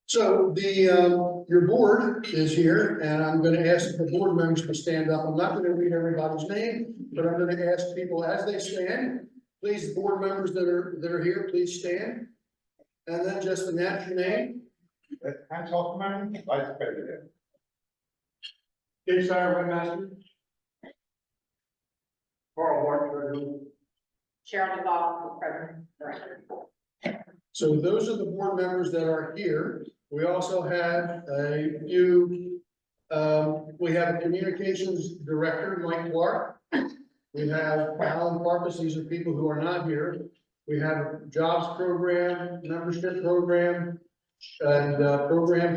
So your board is here, and I'm gonna ask the board members to stand up. I'm not gonna read everybody's name, but I'm gonna ask people as they stand. Please, board members that are here, please stand. And then just announce your name. Hans Hoffman, Vice President. Dave Sire, Webmaster. Carl Barton. Cheryl Duvall, President, Director. So those are the board members that are here. We also have a few, we have a communications director, Mike Clark. We have Alan Farkas, these are people who are not here. We have a jobs program, membership program, and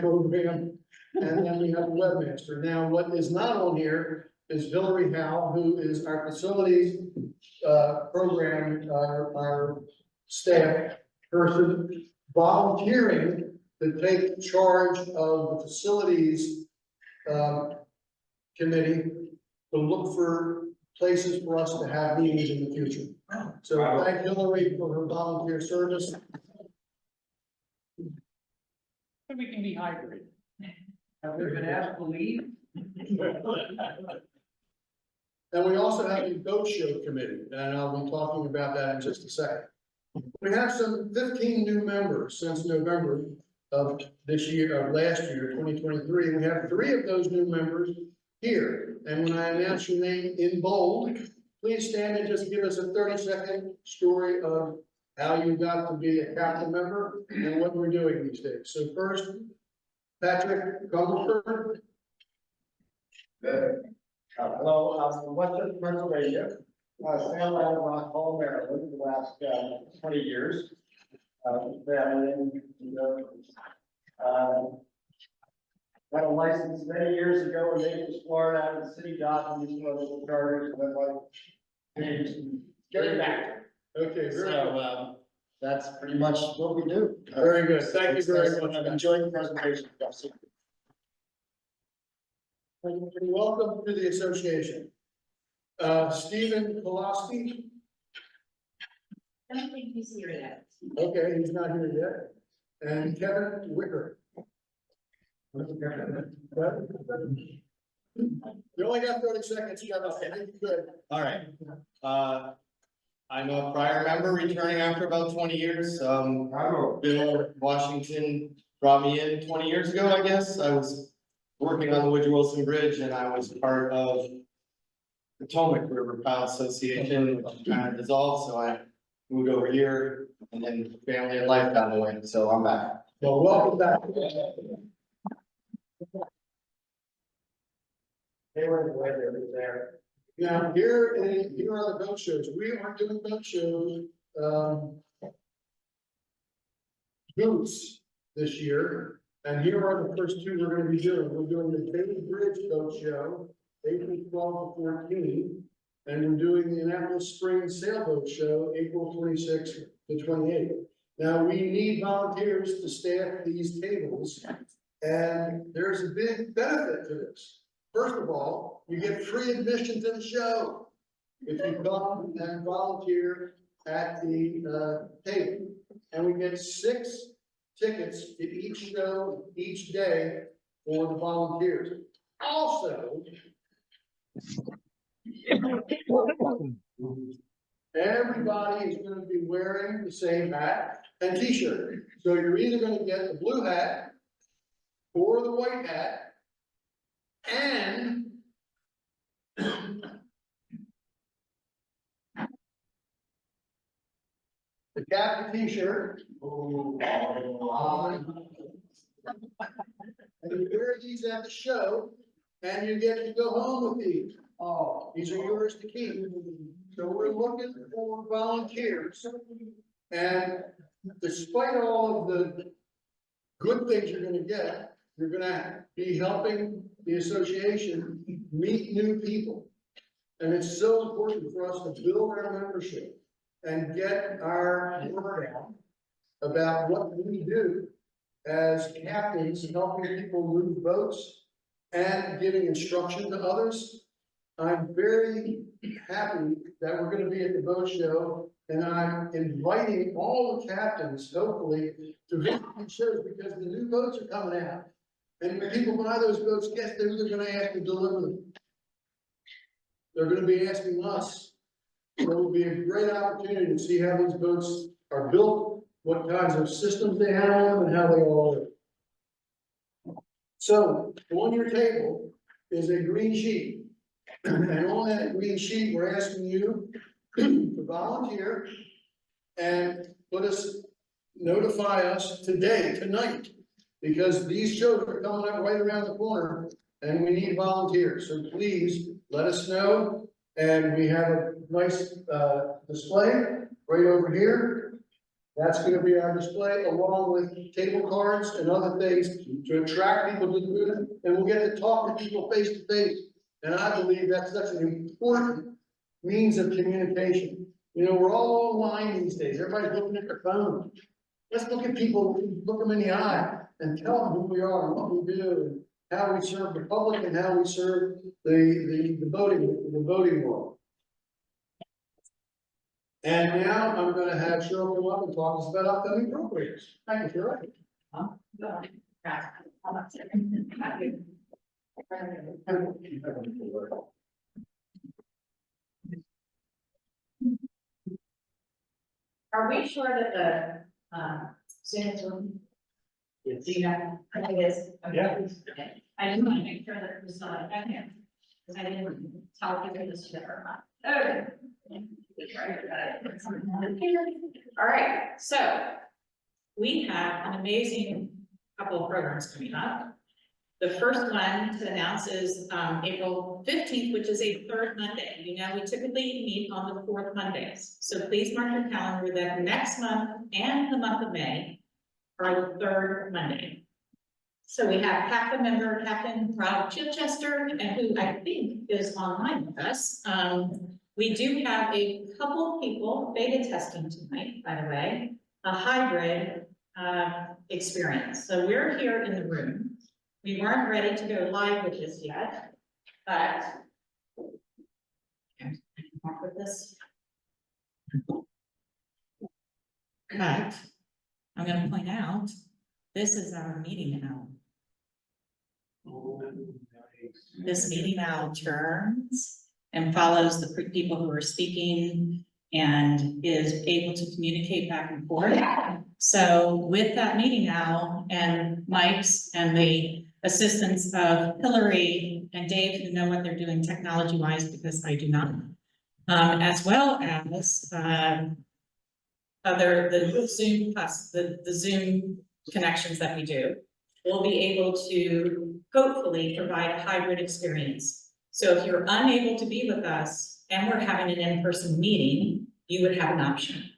program. And then we have a webmaster. Now, what is not on here is Hillary Howe, who is our facilities, program, our staff person volunteering to take charge of the facilities committee to look for places for us to have meetings in the future. So thank Hillary for her volunteer service. So we can be hybrid. Have we been asked to leave? And we also have a boat show committee, and I'll be talking about that in just a second. We have some 15 new members since November of this year, of last year, 2023. We have 3 of those new members here. And when I announce your name in bold, please stand and just give us a 30-second story of how you got to be a CAPCA member and what we're doing these days. So first, Patrick Cumberford. Hello, from Western Pennsylvania, Sam out of Rock Hall, Maryland, the last 20 years. Family got a license many years ago in Naples, Florida, out of the city dock, and these local charters, and then like, getting back. Okay, very good. So, that's pretty much what we do. Very good. Thank you very much. I've enjoyed the presentation. Welcome to the association. Stephen Pulaski. I don't think he's here yet. Okay, he's not here yet. And Kevin Wicker. You only got 30 seconds, Kevin. Good. All right. I'm a prior member returning after about 20 years. Bill Washington brought me in 20 years ago, I guess. I was working on the Woodrow Wilson Bridge and I was part of the Potomac River Pile Association, which kind of dissolved. So I moved over here and then family and life got in the way. So I'm back. Well, welcome back. They were in the way, they were there. Now, here are the boat shows. We are doing boat shows, booths this year. And here are the first 2 we're gonna be doing. We're doing the Bay Bridge Boat Show, April 12 to 14. And we're doing the Annapolis Spring Sailboat Show, April 26 to 28. Now, we need volunteers to staff these tables. And there's a big benefit to this. First of all, you get free admission to the show if you come and volunteer at the table. And we get 6 tickets to each show each day for the volunteers. Also, everybody is going to be wearing the same hat and t-shirt. So you're either going to get the blue hat or the white hat. And the CAPCA t-shirt. And you wear these at the show and you get to go home with these. Oh. These are yours to keep. So we're looking for volunteers. And despite all of the good things you're gonna get, you're gonna be helping the association meet new people. And it's so important for us to build our membership and get our word out about what we do as captains, helping people move boats and giving instruction to others. I'm very happy that we're gonna be at the boat show And I'm inviting all the captains, hopefully, to visit these shows, because the new boats are coming out. And when people buy those boats, guess who they're gonna ask to deliver them? They're gonna be asking us. So it will be a great opportunity to see how these boats are built, what kinds of systems they have, and how they all work. So, on your table is a green sheet. And on that green sheet, we're asking you to volunteer and notify us today, tonight, because these shows are coming up right around the corner and we need volunteers. So please let us know. And we have a nice, display right over here. That's gonna be our display, along with table cards and other things to attract people to the booth, and we'll get to talk to people face to face. And I believe that's such an important means of communication. You know, we're all online these days, everybody's looking at their phone. Let's look at people, look them in the eye, and tell them who we are, and what we do, and how we serve the public, and how we serve the voting world. And now I'm gonna have Cheryl come up and talk to us about upcoming programs. Thank you, Cheryl. Are we sure that the, Zoom is working? Do you know? I think it is. Okay. Yeah. Okay. I just want to make sure that it was not, okay, because I didn't tell if it was shit or not. Okay. All right, so we have an amazing couple of programs coming up. The first one to announce is April 15th, which is a third Monday. You know, we typically meet on the fourth Mondays. So please mark your calendar that next month and the month of May are the third Monday. So we have CAPCA member Captain Rob Chichester, and who I think is online with us. We do have a couple people beta testing tonight, by the way, a hybrid experience. So we're here in the room. We weren't ready to go live with this yet, but I can walk with this. But I'm going to point out, this is our meeting now. This meeting now turns and follows the people who are speaking and is able to communicate back and forth. So with that meeting now and Mike's and the assistance of Hillary and Dave, who know what they're doing technology wise, because I do not, as well as the Zoom plus the Zoom connections that we do, we'll be able to hopefully provide a hybrid experience. So if you're unable to be with us and we're having an in-person meeting, you would have an option.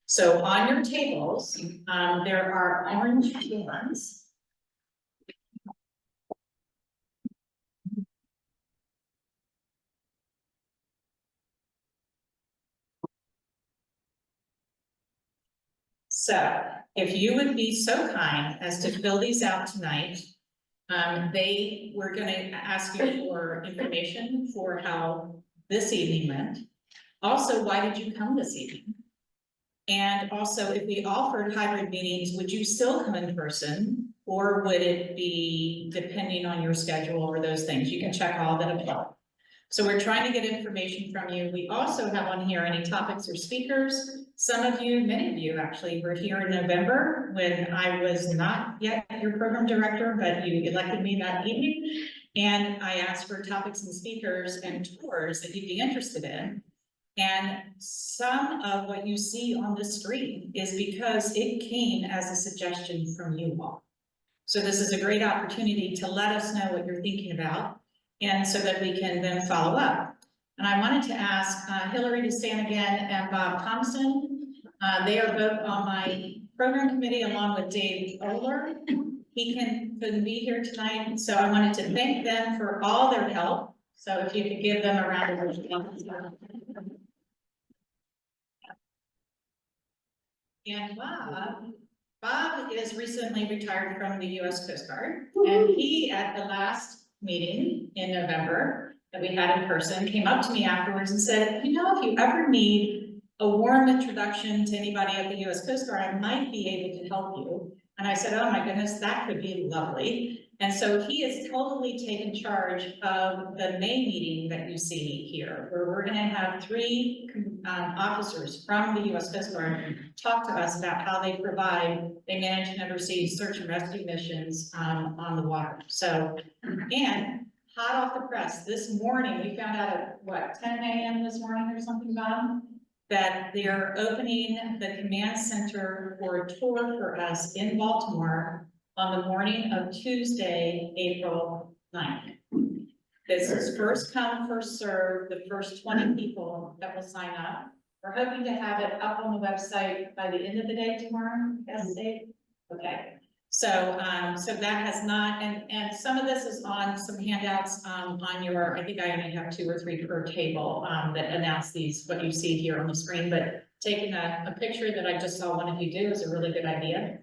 So on your tables, there are orange forms. So if you would be so kind as to fill these out tonight, we're going to ask you for information for how this evening went. Also, why did you come this evening? And also, if we offered hybrid meetings, would you still come in person? Or would it be depending on your schedule or those things? You can check all that above. So we're trying to get information from you. We also have on here any topics or speakers. Some of you, many of you actually, were here in November when I was not yet your program director, but you elected me that evening. And I asked for topics and speakers and tours that you'd be interested in. And some of what you see on the screen is because it came as a suggestion from you all. So this is a great opportunity to let us know what you're thinking about, and so that we can then follow up. And I wanted to ask Hillary to stand again and Bob Thompson. They are both on my program committee along with Dave Oler. He couldn't be here tonight, so I wanted to thank them for all their help. So if you could give them a round of applause. And Bob is recently retired from the U.S. Coast Guard, and he, at the last meeting in November that we had in person, came up to me afterwards and said, you know, if you ever need a warm introduction to anybody at the US Coast Guard, I might be able to help you. And I said, oh my goodness, that could be lovely. And so he has totally taken charge of the May meeting that you see here, where we're gonna have three officers from the US Coast Guard talk to us about how they manage and oversee search and rescue missions on the water. So, and hot off the press, this morning, we found out at what, 10 a.m. this morning or something, Bob? That they're opening the command center for a tour for us in Baltimore on the morning of Tuesday, April 9th. This is first come, first serve, the first 20 people that will sign up. We're hoping to have it up on the website by the end of the day tomorrow, yes, Dave? Okay, so, so that has not, and some of this is on some handouts, on your, I think I only have 2 or 3 per table, that announce these, what you see here on the screen, but taking a picture that I just saw one of you do is a really good idea.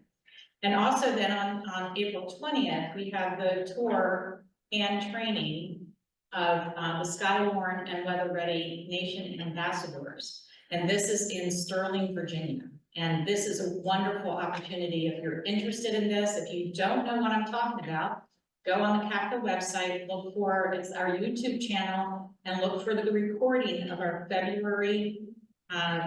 And also then on April 20th, we have the tour and training of the Skywarn and Weather Ready Nation ambassadors. And this is in Sterling, Virginia. And this is a wonderful opportunity. If you're interested in this, if you don't know what I'm talking about, go on the CAPCA website, look for, it's our YouTube channel, and look for the recording of our February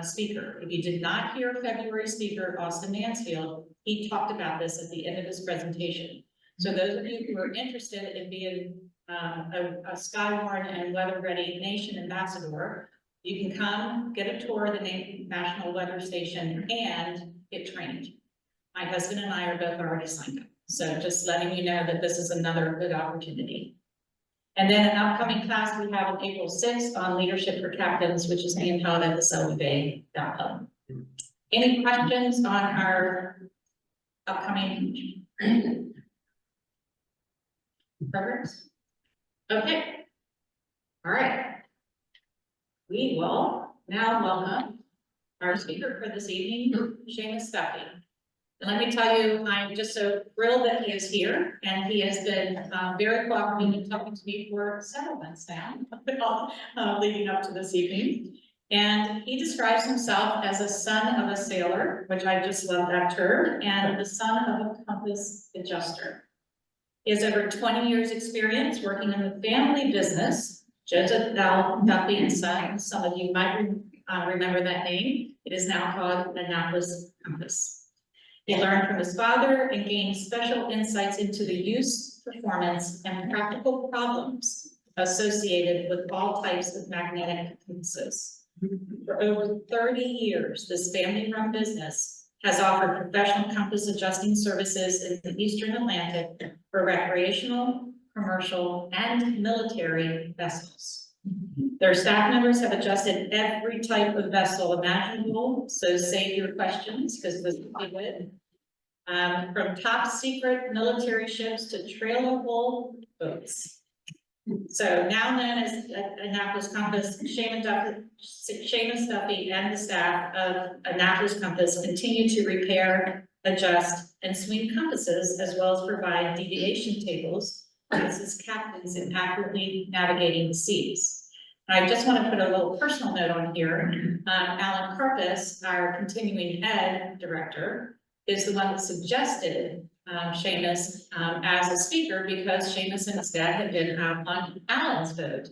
speaker. If you did not hear February speaker, Austin Mansfield, he talked about this at the end of his presentation. So those of you who are interested in being a Skywarn and Weather Ready Nation ambassador, you can come get a tour of the National Weather Station and get trained. My husband and I are both already signed up. So just letting you know that this is another good opportunity. And then an upcoming class we have on April 6th on leadership for captains, which is being held at the Selby Bay Hub. Any questions on our upcoming programs? Okay. All right. We will now welcome our speaker for this evening, Seamus Duffy. And let me tell you, I'm just so thrilled that he is here, and he has been very cooperative in talking to me for several months now, leading up to this evening. And he describes himself as a son of a sailor, which I just love that term, and the son of a compass adjuster. He has over 20 years experience working in the family business, Joseph L. Duffy and Son. Some of you might remember that name. It is now called Annapolis Compass. He learned from his father and gained special insights into the use, performance, and practical problems associated with all types of magnetic compasses. For over 30 years, this family-run business has offered professional compass adjusting services in the Eastern Atlantic for recreational, commercial, and military vessels. Their staff members have adjusted every type of vessel imaginable, so save your questions, because this will be good. From top secret military ships to trailer hull boats. So now known as Annapolis Compass, Seamus Duffy and the staff of Annapolis Compass continue to repair, adjust, and swing compasses, as well as provide deviation tables to assist captains in accurately navigating the seas. I just want to put a little personal note on here. Alan Karpus, our continuing ed director, is the one that suggested Seamus as a speaker, because Seamus and his dad had been on Alan's boat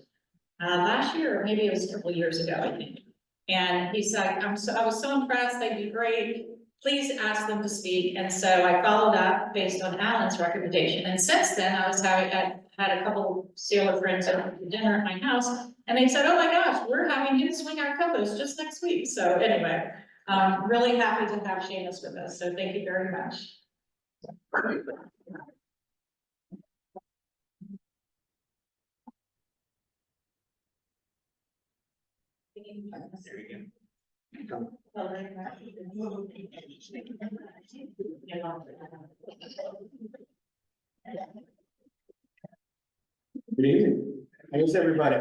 last year, or maybe it was a couple of years ago, I think. And he said, I was so impressed, they'd be great. Please ask them to speak. And so I followed up based on Alan's recommendation. And since then, I had a couple sailor friends over for dinner at my house, and they said, oh my gosh, we're having you swing our compass just next week. So anyway, really happy to have Seamus with us. So thank you very much. Good evening. How's everybody?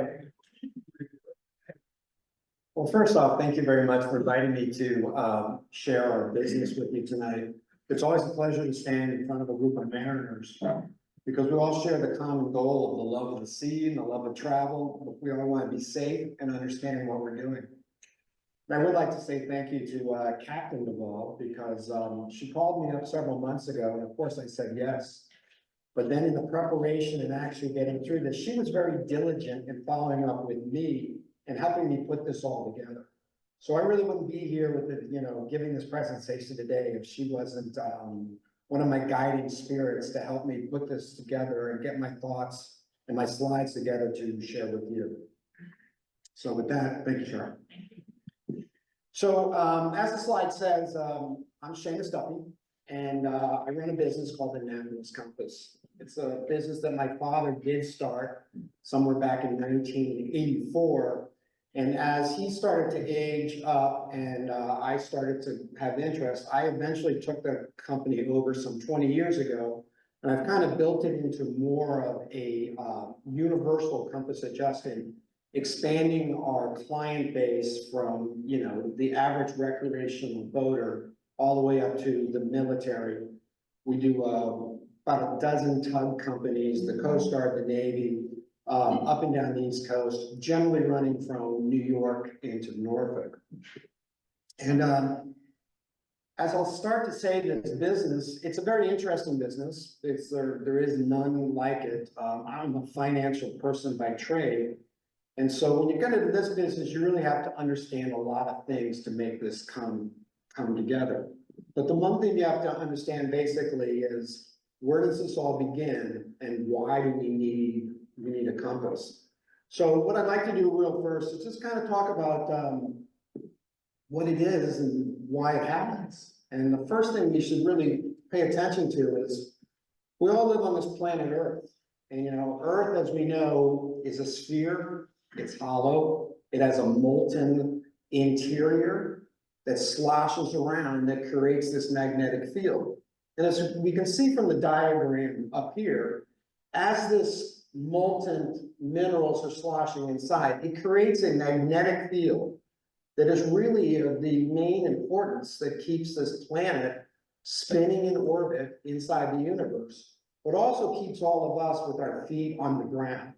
Well, first off, thank you very much for inviting me to share our business with you tonight. It's always a pleasure to stand in front of a group of mariners, because we all share the common goal of the love of the sea and the love of travel. We all want to be safe and understanding what we're doing. And I would like to say thank you to Captain Duvall, because she called me up several months ago, and of course I said yes. But then in the preparation and actually getting through this, she was very diligent in following up with me and helping me put this all together. So I really wouldn't be here with it, giving this presentation today if she wasn't one of my guiding spirits to help me put this together and get my thoughts and my slides together to share with you. So with that, thank you, Sharon. So as the slide says, I'm Seamus Duffy, and I run a business called the Navigator's Compass. It's a business that my father did start somewhere back in 1984. And as he started to age up and I started to have interest, I eventually took the company over some 20 years ago. And I've kind of built it into more of a universal compass adjusting, expanding our client base from, the average recreational boater all the way up to the military. We do about a dozen tug companies, the Coast Guard, the Navy, up and down the East Coast, generally running from New York into Norfolk. And as I'll start to say, this business, it's a very interesting business. There is none like it. I'm a financial person by trade. And so when you get into this business, you really have to understand a lot of things to make this come together. But the one thing you have to understand basically is, where does this all begin and why do we need a compass? So what I'd like to do real first is just kind of talk about what it is and why it happens. And the first thing we should really pay attention to is we all live on this planet Earth. And Earth, as we know, is a sphere. It's hollow. It has a molten interior that sloshes around that creates this magnetic field. And as we can see from the diagram up here, as this molten minerals are sloshing inside, it creates a magnetic field that is really of the main importance that keeps this planet spinning in orbit inside the universe, but also keeps all of us with our feet on the ground.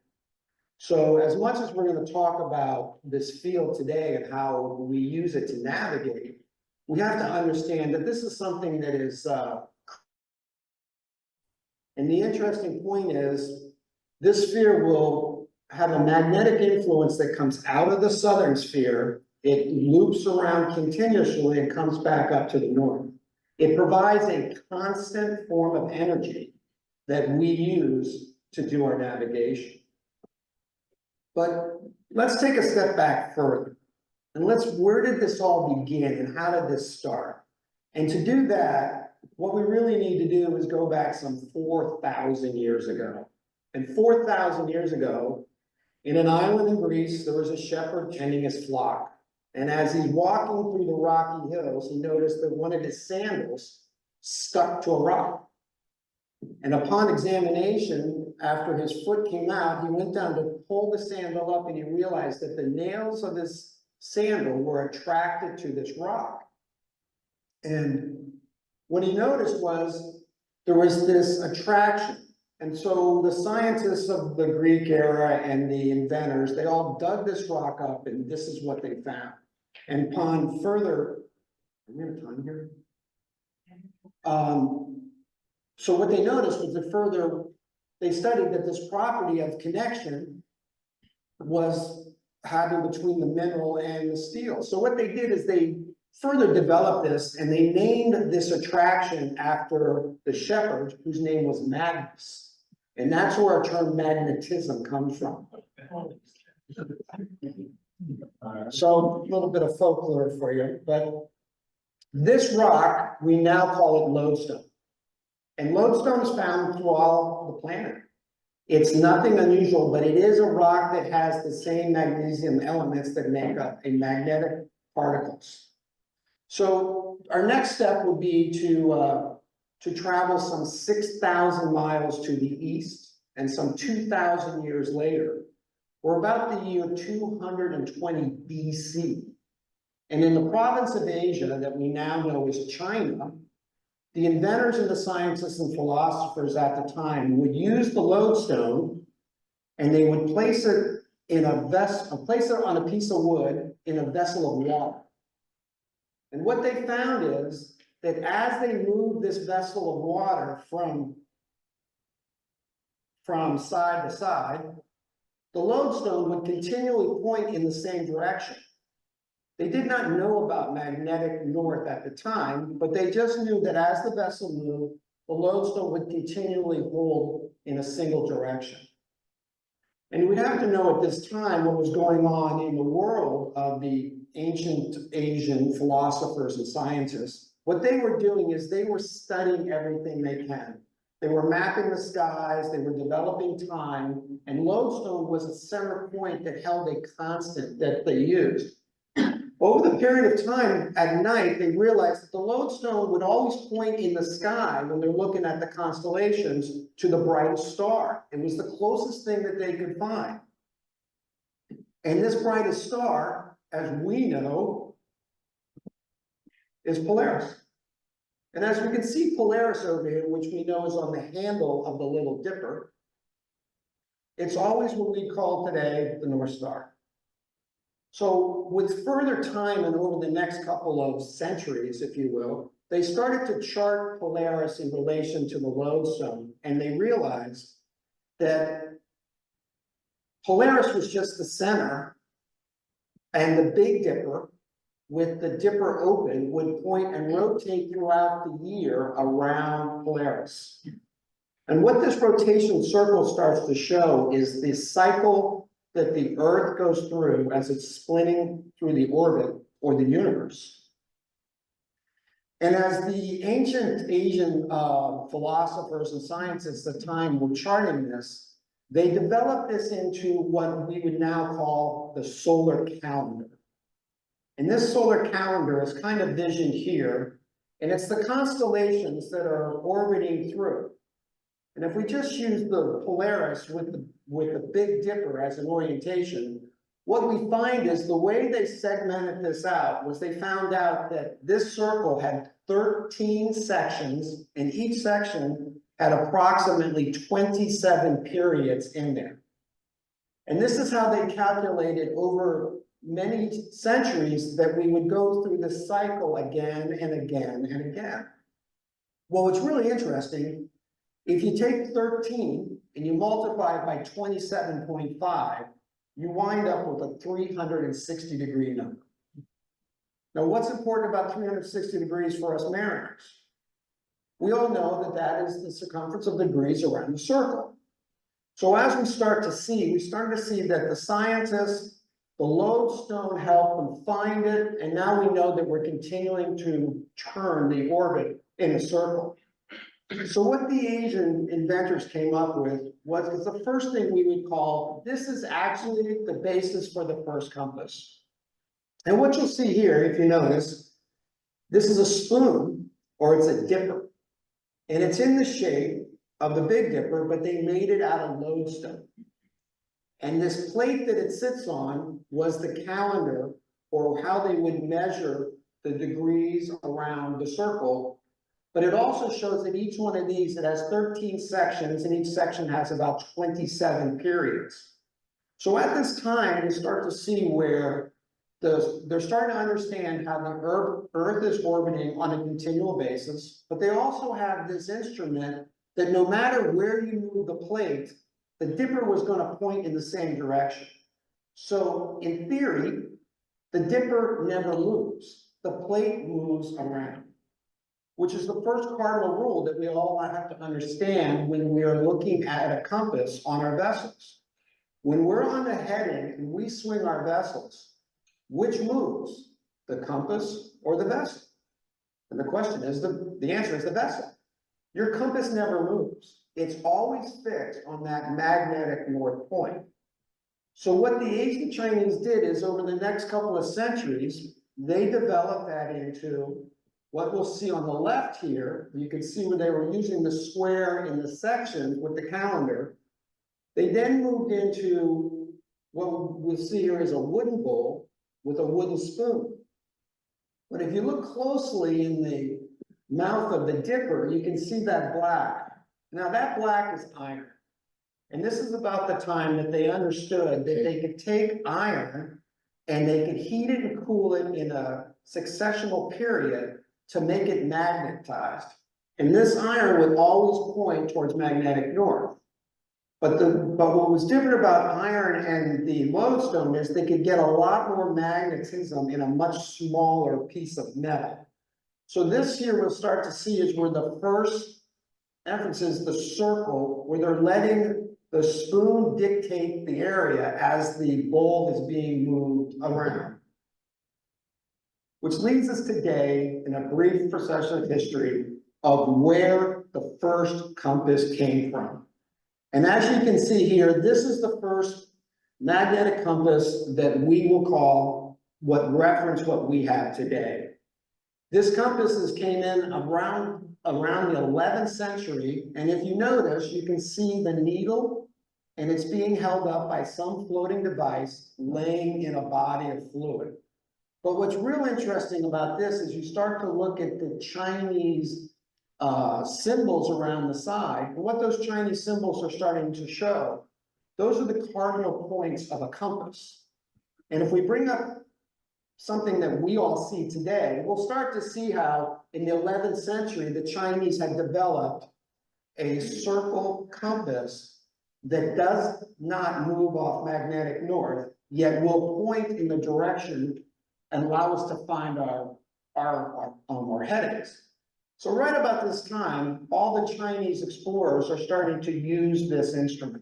So as much as we're going to talk about this field today and how we use it to navigate, we have to understand that this is something that is, and the interesting point is, this sphere will have a magnetic influence that comes out of the southern sphere. It loops around continuously and comes back up to the north. It provides a constant form of energy that we use to do our navigation. But let's take a step back further and where did this all begin and how did this start? And to do that, what we really need to do is go back some 4,000 years ago. And 4,000 years ago, in an island in Greece, there was a shepherd tending his flock. And as he's walking through the rocky hills, he noticed that one of his sandals stuck to a rock. And upon examination, after his foot came out, he went down to pull the sandal up and he realized that the nails of his sandal were attracted to this rock. And what he noticed was there was this attraction. And so the scientists of the Greek era and the inventors, they all dug this rock up and this is what they found. And upon further, are we out of time here? So what they noticed was that further, they studied that this property of connection was happening between the mineral and the steel. So what they did is they further developed this and they named this attraction after the shepherd whose name was Magnus. And that's where our term magnetism comes from. So a little bit of folklore for you, but this rock, we now call it lodestone. And lodestone is found throughout the planet. It's nothing unusual, but it is a rock that has the same magnesium elements that make up a magnetic particles. So our next step would be to travel some 6,000 miles to the east, and some 2,000 years later, we're about the year 220 BC. And in the province of Asia that we now know as China, the inventors and the scientists and philosophers at the time would use the lodestone and they would place it in a vessel, place it on a piece of wood in a vessel of water. And what they found is that as they moved this vessel of water from side to side, the lodestone would continually point in the same direction. They did not know about magnetic north at the time, but they just knew that as the vessel moved, the lodestone would continually hold in a single direction. And we'd have to know at this time what was going on in the world of the ancient Asian philosophers and scientists. What they were doing is they were studying everything they can. They were mapping the skies, they were developing time, and lodestone was a center point that held a constant that they used. Over the period of time at night, they realized that the lodestone would always point in the sky when they're looking at the constellations to the brightest star. It was the closest thing that they could find. And this brightest star, as we know, is Polaris. And as we can see Polaris over here, which we know is on the handle of the Little Dipper, it's always what we call today the North Star. So with further time and over the next couple of centuries, if you will, they started to chart Polaris in relation to the lodestone, and they realized that Polaris was just the center, and the Big Dipper, with the dipper open, would point and rotate throughout the year around Polaris. And what this rotation circle starts to show is the cycle that the Earth goes through as it's spinning through the orbit or the universe. And as the ancient Asian philosophers and scientists at the time were charting this, they developed this into what we would now call the solar calendar. And this solar calendar is kind of visioned here, and it's the constellations that are orbiting through. And if we just use the Polaris with the Big Dipper as an orientation, what we find is the way they segmented this out was they found out that this circle had 13 sections, and each section had approximately 27 periods in there. And this is how they calculated over many centuries that we would go through the cycle again and again and again. Well, what's really interesting, if you take 13 and you multiply it by 27.5, you wind up with a 360-degree number. Now, what's important about 360 degrees for us mariners? We all know that that is the circumference of the degrees around the circle. So as we start to see that the scientists, the lodestone helped them find it, and now we know that we're continuing to turn the orbit in a circle. So what the Asian inventors came up with was the first thing we would call, this is actually the basis for the first compass. And what you'll see here, if you notice, this is a spoon, or it's a dipper. And it's in the shape of the Big Dipper, but they made it out of lodestone. And this plate that it sits on was the calendar, or how they would measure the degrees around the circle. But it also shows that each one of these, it has 13 sections, and each section has about 27 periods. So at this time, we start to see where they're starting to understand how the Earth is orbiting on a continual basis, but they also have this instrument that no matter where you move the plate, the dipper was going to point in the same direction. So in theory, the dipper never moves. The plate moves around, which is the first cardinal rule that we all have to understand when we are looking at a compass on our vessels. When we're on the heading and we swing our vessels, which moves, the compass or the vessel? And the question is, the answer is the vessel. Your compass never moves. It's always fixed on that magnetic north point. So what the ancient Chinese did is, over the next couple of centuries, they developed that into what we'll see on the left here. You can see where they were using the square in the section with the calendar. They then moved into what we'll see here is a wooden bowl with a wooden spoon. But if you look closely in the mouth of the dipper, you can see that black. Now that black is iron. And this is about the time that they understood that they could take iron and they could heat it and cool it in a successional period to make it magnetized. And this iron would always point towards magnetic north. But what was different about iron and the lodestone is they could get a lot more magnetism in a much smaller piece of metal. So this here we'll start to see is where the first emphasis, the circle, where they're letting the spoon dictate the area as the bowl is being moved around. Which leads us today in a brief procession of history of where the first compass came from. And as you can see here, this is the first magnetic compass that we will call reference what we have today. This compasses came in around the 11th century, and if you notice, you can see the needle, and it's being held up by some floating device laying in a body of fluid. But what's real interesting about this is you start to look at the Chinese symbols around the side, and what those Chinese symbols are starting to show, those are the cardinal points of a compass. And if we bring up something that we all see today, we'll start to see how in the 11th century, the Chinese had developed a circle compass that does not move off magnetic north, yet will point in the direction and allow us to find our headings. So right about this time, all the Chinese explorers are starting to use this instrument.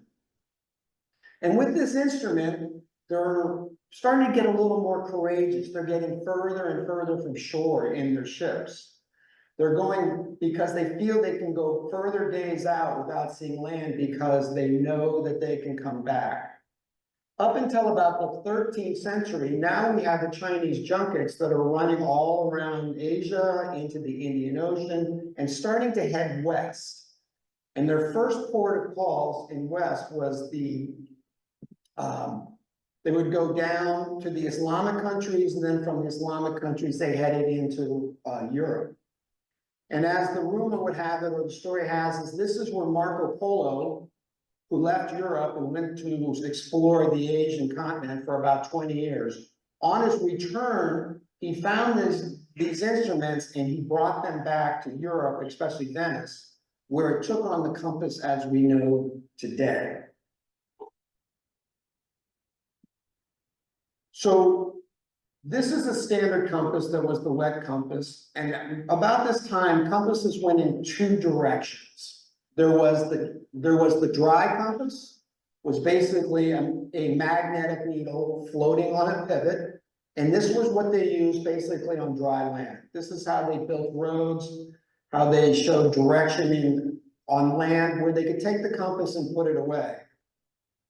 And with this instrument, they're starting to get a little more courageous. They're getting further and further from shore in their ships. They're going because they feel they can go further days out without seeing land because they know that they can come back. Up until about the 13th century, now we have the Chinese junkets that are running all around Asia into the Indian Ocean and starting to head west. And their first port of calls in west was they would go down to the Islamic countries, and then from the Islamic countries, they headed into Europe. And as the rumor would have it, or the story has, is this is where Marco Polo, who left Europe and went to explore the Asian continent for about 20 years. On his return, he found these instruments and he brought them back to Europe, especially Venice, where it took on the compass as we know today. So this is a standard compass that was the wet compass. And about this time, compasses went in two directions. There was the dry compass, was basically a magnetic needle floating on a pivot. And this was what they used basically on dry land. This is how they built roads, how they showed direction on land where they could take the compass and put it away.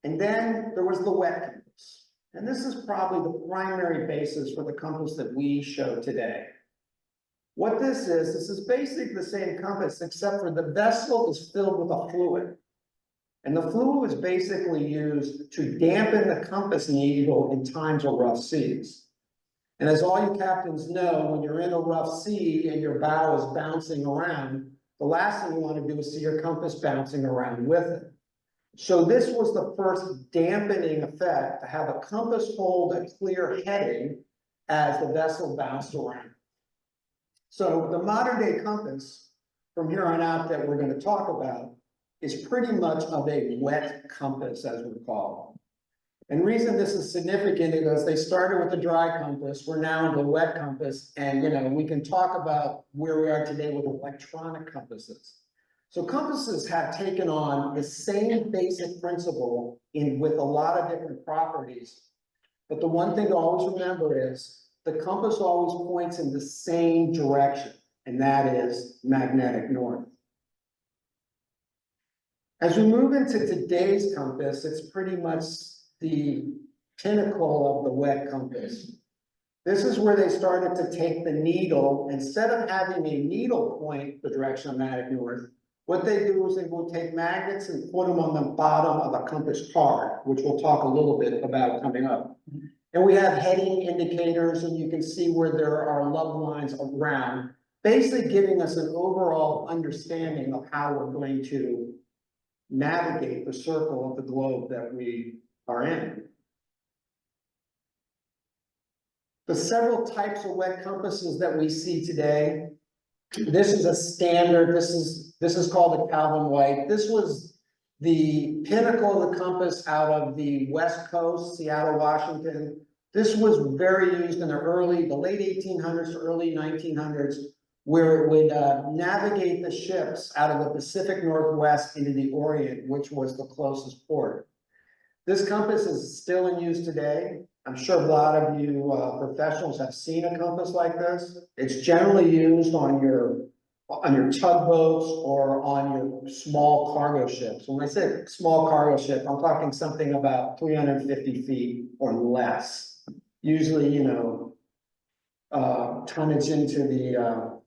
And then there was the wet compass. And this is probably the primary basis for the compass that we show today. What this is basically the same compass, except for the vessel is filled with a fluid. And the fluid is basically used to dampen the compass needle in times of rough seas. And as all you captains know, when you're in a rough sea and your bow is bouncing around, the last thing you want to do is see your compass bouncing around with it. So this was the first dampening effect, to have a compass hold a clear heading as the vessel bounced around. So the modern day compass, from here on out that we're going to talk about, is pretty much of a wet compass, as we call it. And the reason this is significant is they started with the dry compass, we're now in the wet compass, and we can talk about where we are today with electronic compasses. So compasses have taken on the same basic principle with a lot of different properties. But the one thing to always remember is the compass always points in the same direction, and that is magnetic north. As we move into today's compass, it's pretty much the pinnacle of the wet compass. This is where they started to take the needle, instead of having a needle point the direction of magnetic north, what they do is they will take magnets and put them on the bottom of a compass card, which we'll talk a little bit about coming up. And we have heading indicators, and you can see where there are love lines around, basically giving us an overall understanding of how we're going to navigate the circle of the globe that we are in. the several types of wet compasses that we see today. This is a standard, this is called a Calvin White. This was the pinnacle of the compass out of the West Coast, Seattle, Washington. This was very used in the late 1800s to early 1900s, where it would navigate the ships out of the Pacific Northwest into the Orient, which was the closest port. This compass is still in use today. I'm sure a lot of you professionals have seen a compass like this. It's generally used on your tugboats or on your small cargo ships. When I say small cargo ship, I'm talking something about 350 feet or less. Usually, tonnage into the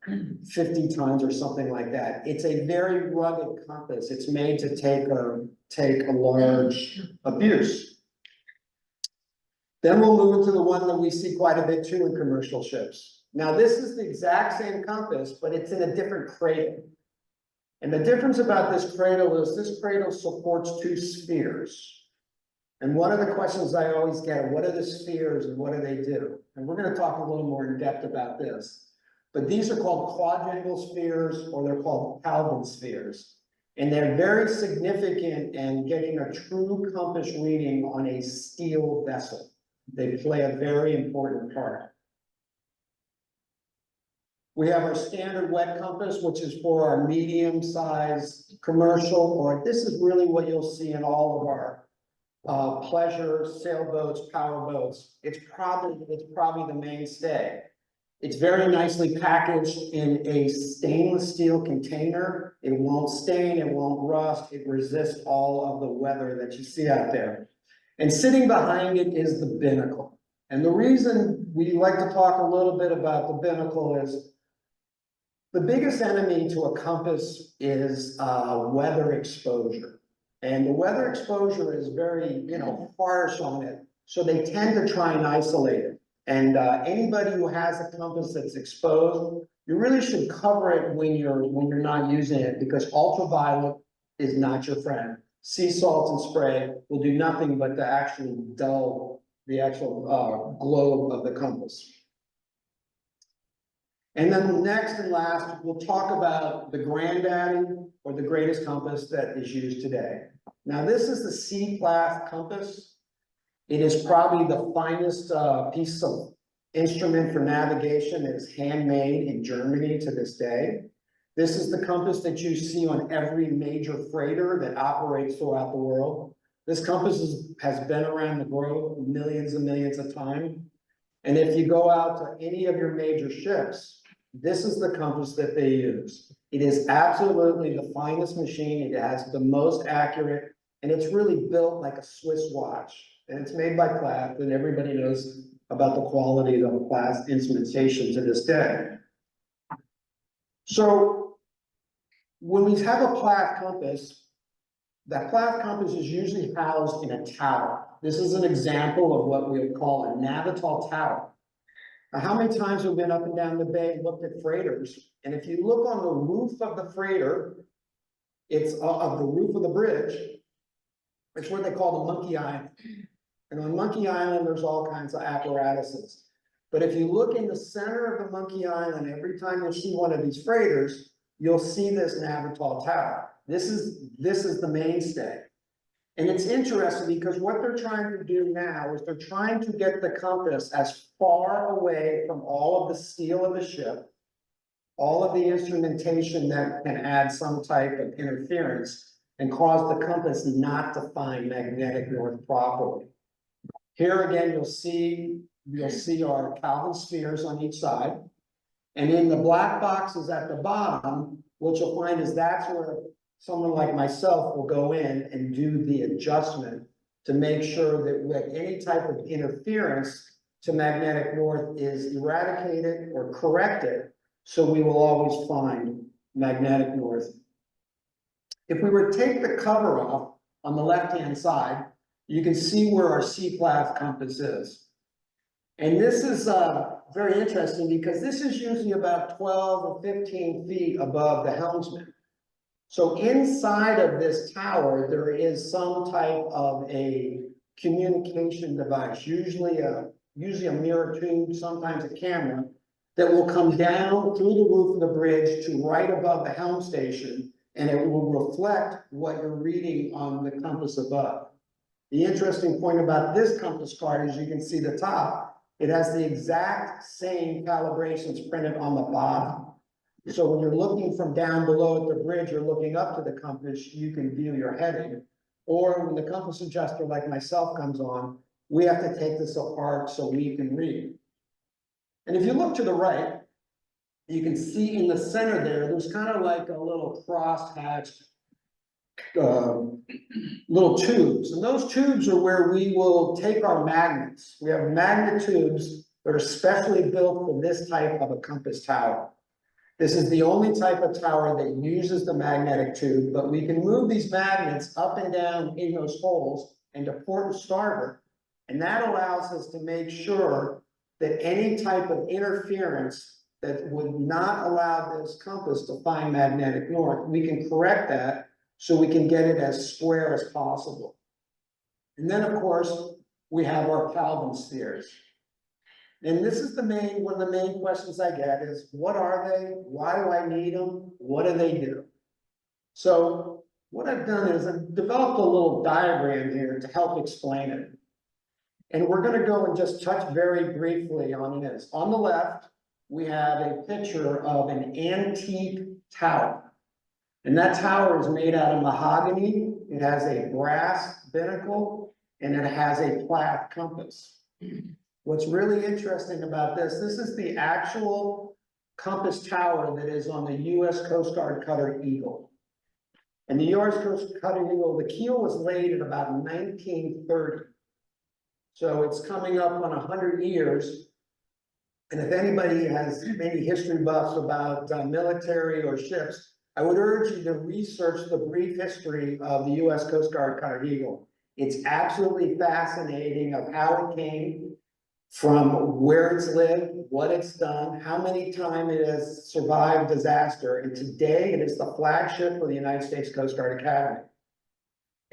50 tons or something like that. It's a very rugged compass. It's made to take a large abuse. Then we'll move into the one that we see quite a bit too in commercial ships. Now, this is the exact same compass, but it's in a different cradle. And the difference about this cradle is this cradle supports two spheres. And one of the questions I always get are, what are the spheres and what do they do? And we're going to talk a little more in depth about this. But these are called quadrangle spheres, or they're called Calvin spheres. And they're very significant in getting a true compass reading on a steel vessel. They play a very important part. We have our standard wet compass, which is for our medium-sized commercial, or this is really what you'll see in all of our pleasure sailboats, power boats. It's probably the mainstay. It's very nicely packaged in a stainless steel container. It won't stain, it won't rust, it resists all of the weather that you see out there. And sitting behind it is the binnacle. And the reason we like to talk a little bit about the binnacle is the biggest enemy to a compass is weather exposure. And the weather exposure is very, harsh on it. So they tend to try and isolate it. And anybody who has a compass that's exposed, you really should cover it when you're not using it, because ultraviolet is not your friend. Sea salt and spray will do nothing but to actually dull the actual globe of the compass. And then next and last, we'll talk about the granddaddy or the greatest compass that is used today. Now, this is the C-class compass. It is probably the finest piece of instrument for navigation. It is handmade in Germany to this day. This is the compass that you see on every major freighter that operates throughout the world. This compass has been around the globe millions and millions of times. And if you go out to any of your major ships, this is the compass that they use. It is absolutely the finest machine. It has the most accurate, and it's really built like a Swiss watch. And it's made by Plath, and everybody knows about the quality of the Plath instrumentation to this day. So when we have a Plath compass, that Plath compass is usually housed in a tower. This is an example of what we would call a Navital tower. Now, how many times have we been up and down the bay and looked at freighters? And if you look on the roof of the freighter, it's of the roof of the bridge, it's what they call the monkey island. And on Monkey Island, there's all kinds of apparatuses. But if you look in the center of the Monkey Island, every time you see one of these freighters, you'll see this Navital tower. This is the mainstay. And it's interesting because what they're trying to do now is they're trying to get the compass as far away from all of the steel of the ship, all of the instrumentation that can add some type of interference and cause the compass not to find magnetic north properly. Here again, you'll see our Calvin spheres on each side. And in the black boxes at the bottom, what you'll find is that's where someone like myself will go in and do the adjustment to make sure that with any type of interference to magnetic north is eradicated or corrected, so we will always find magnetic north. If we were to take the cover off on the left-hand side, you can see where our C-class compass is. And this is very interesting because this is usually about 12 or 15 feet above the helmsman. So inside of this tower, there is some type of a communication device, usually a usually a mirror tube, sometimes a camera, that will come down through the roof of the bridge to right above the helm station, and it will reflect what you're reading on the compass above. The interesting point about this compass card is you can see the top, it has the exact same calibrations printed on the bottom. So when you're looking from down below at the bridge, you're looking up to the compass, you can view your heading. Or when the compass adjuster like myself comes on, we have to take this apart so we can read. And if you look to the right, you can see in the center there's kind of like a little cross-hatched little tubes, and those tubes are where we will take our magnets. We have magnet tubes that are specially built for this type of a compass tower. This is the only type of tower that uses the magnetic tube, but we can move these magnets up and down in those holes and to port and starboard. And that allows us to make sure that any type of interference that would not allow this compass to find magnetic north, we can correct that so we can get it as square as possible. And then, of course, we have our Kelvin spheres. And this is one of the main questions I get is, what are they? Why do I need them? What do they do? So what I've done is I've developed a little diagram here to help explain it. And we're gonna go and just touch very briefly on this. On the left, we have a picture of an antique tower. And that tower is made out of mahogany. It has a brass binnacle and it has a Plath compass. What's really interesting about this is the actual compass tower that is on the US Coast Guard cutter Eagle. And the US Coast Guard cutter Eagle, the keel was laid at about 1930. So it's coming up on 100 years. And if anybody has any history buffs about military or ships, I would urge you to research the brief history of the US Coast Guard cutter Eagle. It's absolutely fascinating of how it came, from where it's lived, what it's done, how many times it has survived disaster. And today it is the flagship of the United States Coast Guard Academy.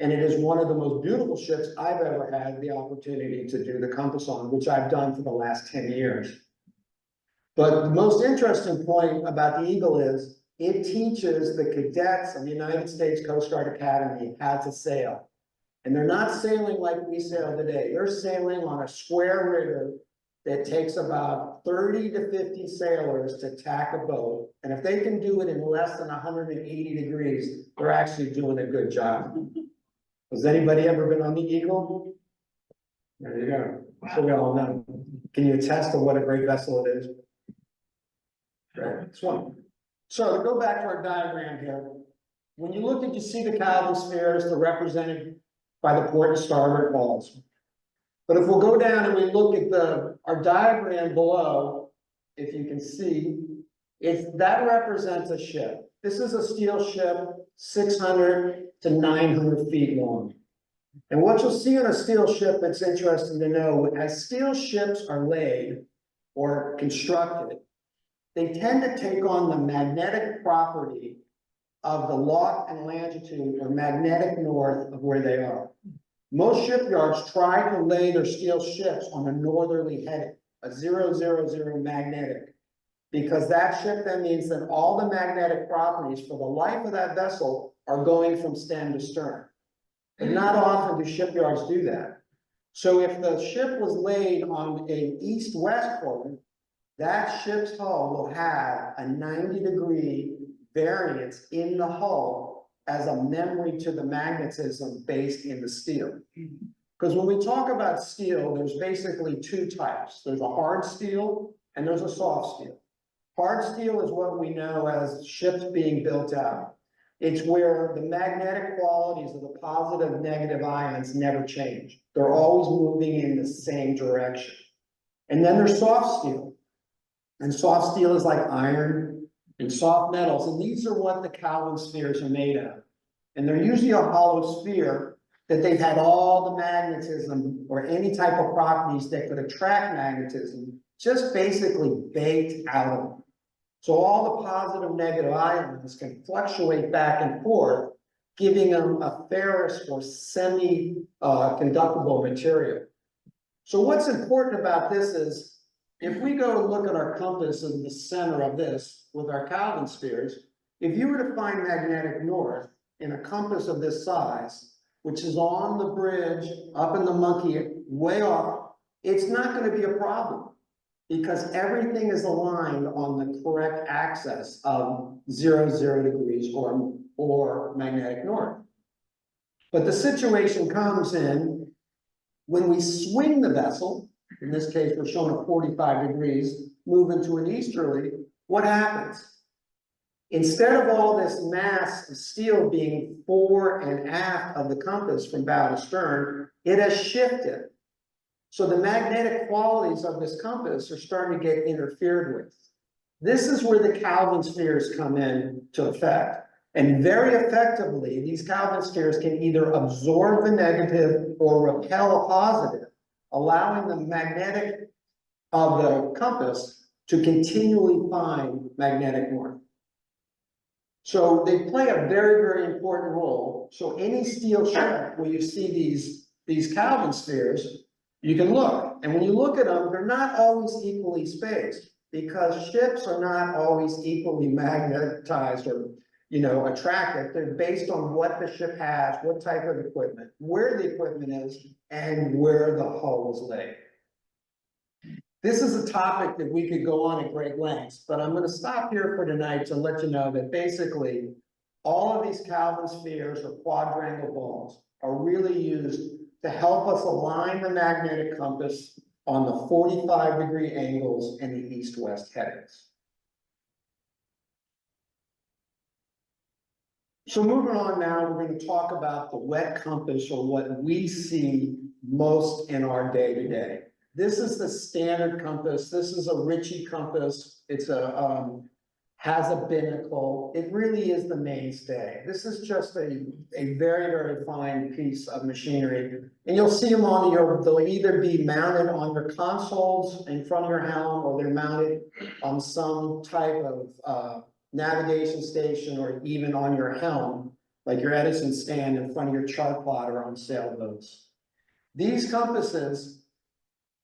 And it is one of the most beautiful ships I've ever had the opportunity to do the compass on, which I've done for the last 10 years. But the most interesting point about the Eagle is it teaches the cadets of the United States Coast Guard Academy how to sail. And they're not sailing like we sail today. They're sailing on a square rigger that takes about 30 to 50 sailors to tack a boat. And if they can do it in less than 180 degrees, they're actually doing a good job. Has anybody ever been on the Eagle? There you go. So we all know. Can you attest to what a great vessel it is? Right, it's one. So to go back to our diagram here, when you look at, you see the Kelvin spheres, they're represented by the port and starboard balls. But if we'll go down and we look at our diagram below, if you can see, that represents a ship. This is a steel ship, 600 to 900 feet long. And what you'll see on a steel ship that's interesting to know, as steel ships are laid or constructed, they tend to take on the magnetic property of the lot and longitude or magnetic north of where they are. Most shipyards try to lay their steel ships on a northerly heading, a 000 magnetic, because that ship then means that all the magnetic properties for the life of that vessel are going from stem to stern. But not often do shipyards do that. So if the ship was laid on an east-west quarter, that ship's hull will have a 90-degree variance in the hull as a memory to the magnetism based in the steel. Because when we talk about steel, there's basically two types. There's a hard steel and there's a soft steel. Hard steel is what we know as ships being built out. It's where the magnetic qualities of the positive and negative ions never change. They're always moving in the same direction. And then there's soft steel. And soft steel is like iron and soft metals. And these are what the Kelvin spheres are made of. And they're usually a hollow sphere that they've had all the magnetism or any type of properties that could attract magnetism just basically baked out of them. So all the positive and negative ions can fluctuate back and forth, giving them a ferrous or semi-conductible material. So what's important about this is, if we go look at our compass in the center of this with our Kelvin spheres, if you were to find magnetic north in a compass of this size, which is on the bridge, up in the monkey, way off, it's not gonna be a problem. Because everything is aligned on the correct axis of 0 degrees or magnetic north. But the situation comes in when we swing the vessel, in this case, we're showing a 45 degrees, move into an easterly, what happens? Instead of all this mass of steel being fore and aft of the compass from bow to stern, it has shifted. So the magnetic qualities of this compass are starting to get interfered with. This is where the Kelvin spheres come in to effect. And very effectively, these Kelvin spheres can either absorb the negative or repel a positive, allowing the magnetic of the compass to continually find magnetic north. So they play a very, very important role. So any steel ship where you see these Kelvin spheres, you can look, and when you look at them, they're not always equally spaced, because ships are not always equally magnetized or, attracted. They're based on what the ship has, what type of equipment, where the equipment is, and where the hull is laid. This is a topic that we could go on at great lengths, but I'm gonna stop here for tonight to let you know that basically all of these Kelvin spheres or quadrangle balls are really used to help us align the magnetic compass on the 45-degree angles and the east-west headings. So moving on now, we're going to talk about the wet compass, or what we see most in our day-to-day. This is the standard compass. This is a Ritchie compass. It's has a binnacle. It really is the mainstay. This is just a very, very fine piece of machinery. And you'll see them they'll either be mounted on your consoles in front of your helm, or they're mounted on some type of navigation station, or even on your helm, like your Edison stand in front of your chart plotter on sailboats. These compasses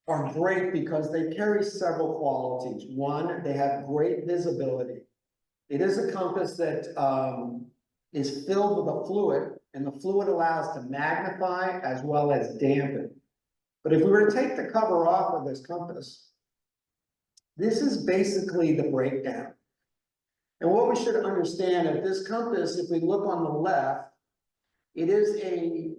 are great because they carry several qualities. One, they have great visibility. It is a compass that is filled with a fluid, and the fluid allows to magnify as well as dampen. But if we were to take the cover off of this compass, this is basically the breakdown. And what we should understand is this compass, if we look on the left, it is a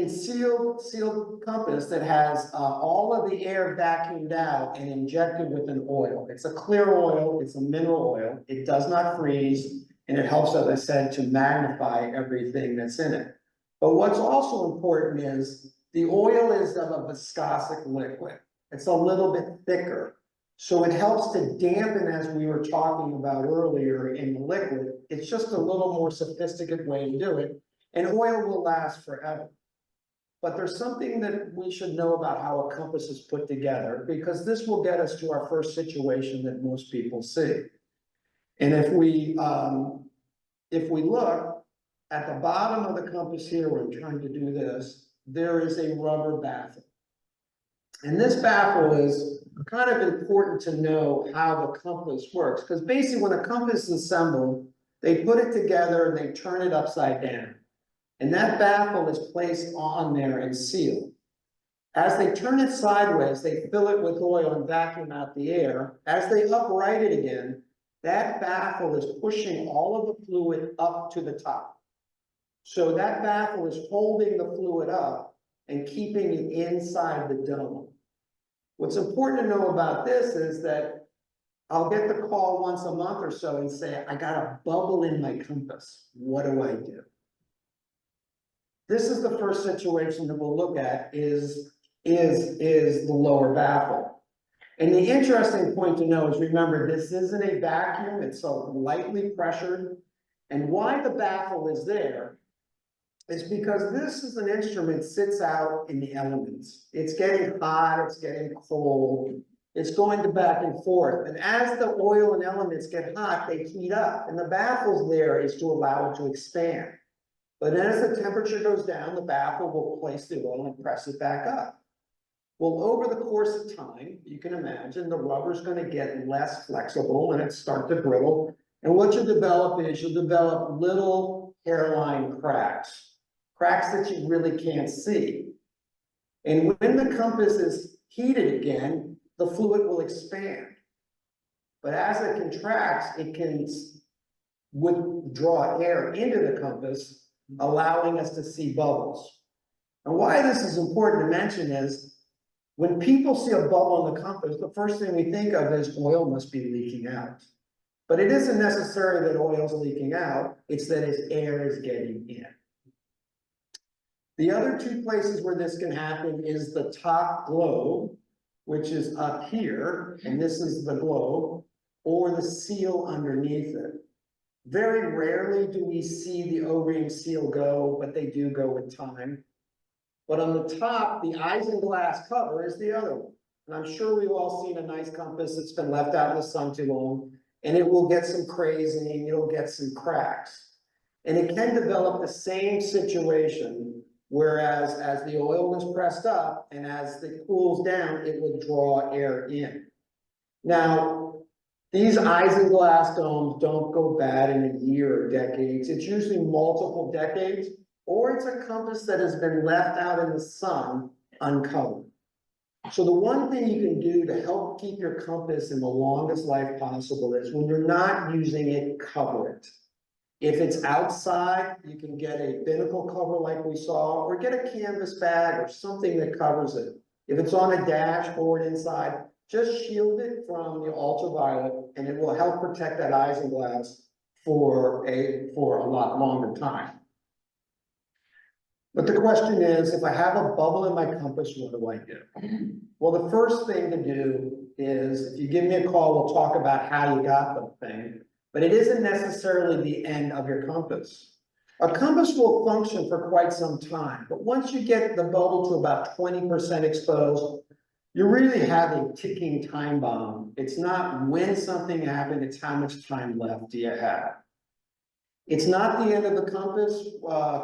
sealed compass that has all of the air vacuumed out and injected with an oil. It's a clear oil, it's a mineral oil, it does not freeze, and it helps, as I said, to magnify everything that's in it. But what's also important is the oil is of a viscosic liquid. It's a little bit thicker. So it helps to dampen, as we were talking about earlier in the liquid. It's just a little more sophisticated way to do it, and oil will last forever. But there's something that we should know about how a compass is put together, because this will get us to our first situation that most people see. And if we look at the bottom of the compass here, where I'm trying to do this, there is a rubber baffle. And this baffle is kind of important to know how the compass works, because basically when a compass is assembled, they put it together and they turn it upside down. And that baffle is placed on there and sealed. As they turn it sideways, they fill it with oil and vacuum out the air. As they upright it again, that baffle is pushing all of the fluid up to the top. So that baffle is holding the fluid up and keeping it inside the dome. What's important to know about this is that I'll get the call once a month or so and say, I got a bubble in my compass. What do I do? This is the first situation that we'll look at is the lower baffle. And the interesting point to know is, remember, this isn't a vacuum, it's so lightly pressured. And why the baffle is there is because this is an instrument that sits out in the elements. It's getting hot, it's getting cold, it's going to back and forth. And as the oil and elements get hot, they heat up. And the baffle's there is to allow it to expand. But as the temperature goes down, the baffle will place the oil and press it back up. Well, over the course of time, you can imagine the rubber's gonna get less flexible and it start to brittle. And what you develop is you'll develop little hairline cracks, cracks that you really can't see. And when the compass is heated again, the fluid will expand. But as it contracts, it can withdraw air into the compass, allowing us to see bubbles. And why this is important to mention is, when people see a bubble on the compass, the first thing we think of is oil must be leaking out. But it isn't necessary that oil's leaking out, it's that its air is getting in. The other two places where this can happen is the top globe, which is up here, and this is the globe, or the seal underneath it. Very rarely do we see the O-ring seal go, but they do go with time. But on the top, the isinglass cover is the other one. And I'm sure we've all seen a nice compass that's been left out in the sun too long, and it will get some crazing, it'll get some cracks. And it can develop the same situation, whereas as the oil is pressed up and as it cools down, it will draw air in. Now, these isinglass domes don't go bad in a year or decades. It's usually multiple decades, or it's a compass that has been left out in the sun uncovered. So the one thing you can do to help keep your compass in the longest life possible is when you're not using it, cover it. If it's outside, you can get a binnacle cover like we saw, or get a canvas bag or something that covers it. If it's on a dashboard inside, just shield it from the ultraviolet and it will help protect that isinglass for a lot longer time. But the question is, if I have a bubble in my compass, what do I do? Well, the first thing to do is, if you give me a call, we'll talk about how you got the thing, but it isn't necessarily the end of your compass. A compass will function for quite some time, but once you get the bubble to about 20% exposed, you really have a ticking time bomb. It's not when something happened, it's how much time left do you have. It's not the end of the compass.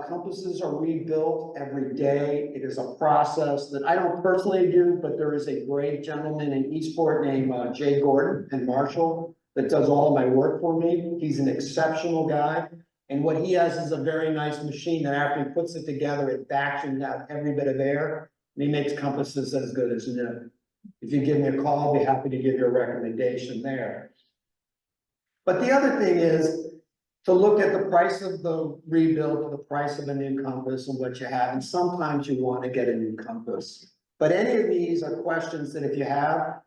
Compasses are rebuilt every day. It is a process that I don't personally do, but there is a great gentleman in Eastport named Jay Gordon and Marshall that does all of my work for me. He's an exceptional guy. And what he has is a very nice machine that after he puts it together, it vacuums out every bit of air. And he makes compasses as good as new. If you give me a call, I'll be happy to give you a recommendation there. But the other thing is to look at the price of the rebuild, the price of a new compass and what you have. And sometimes you want to get a new compass. But any of these are questions that if you have,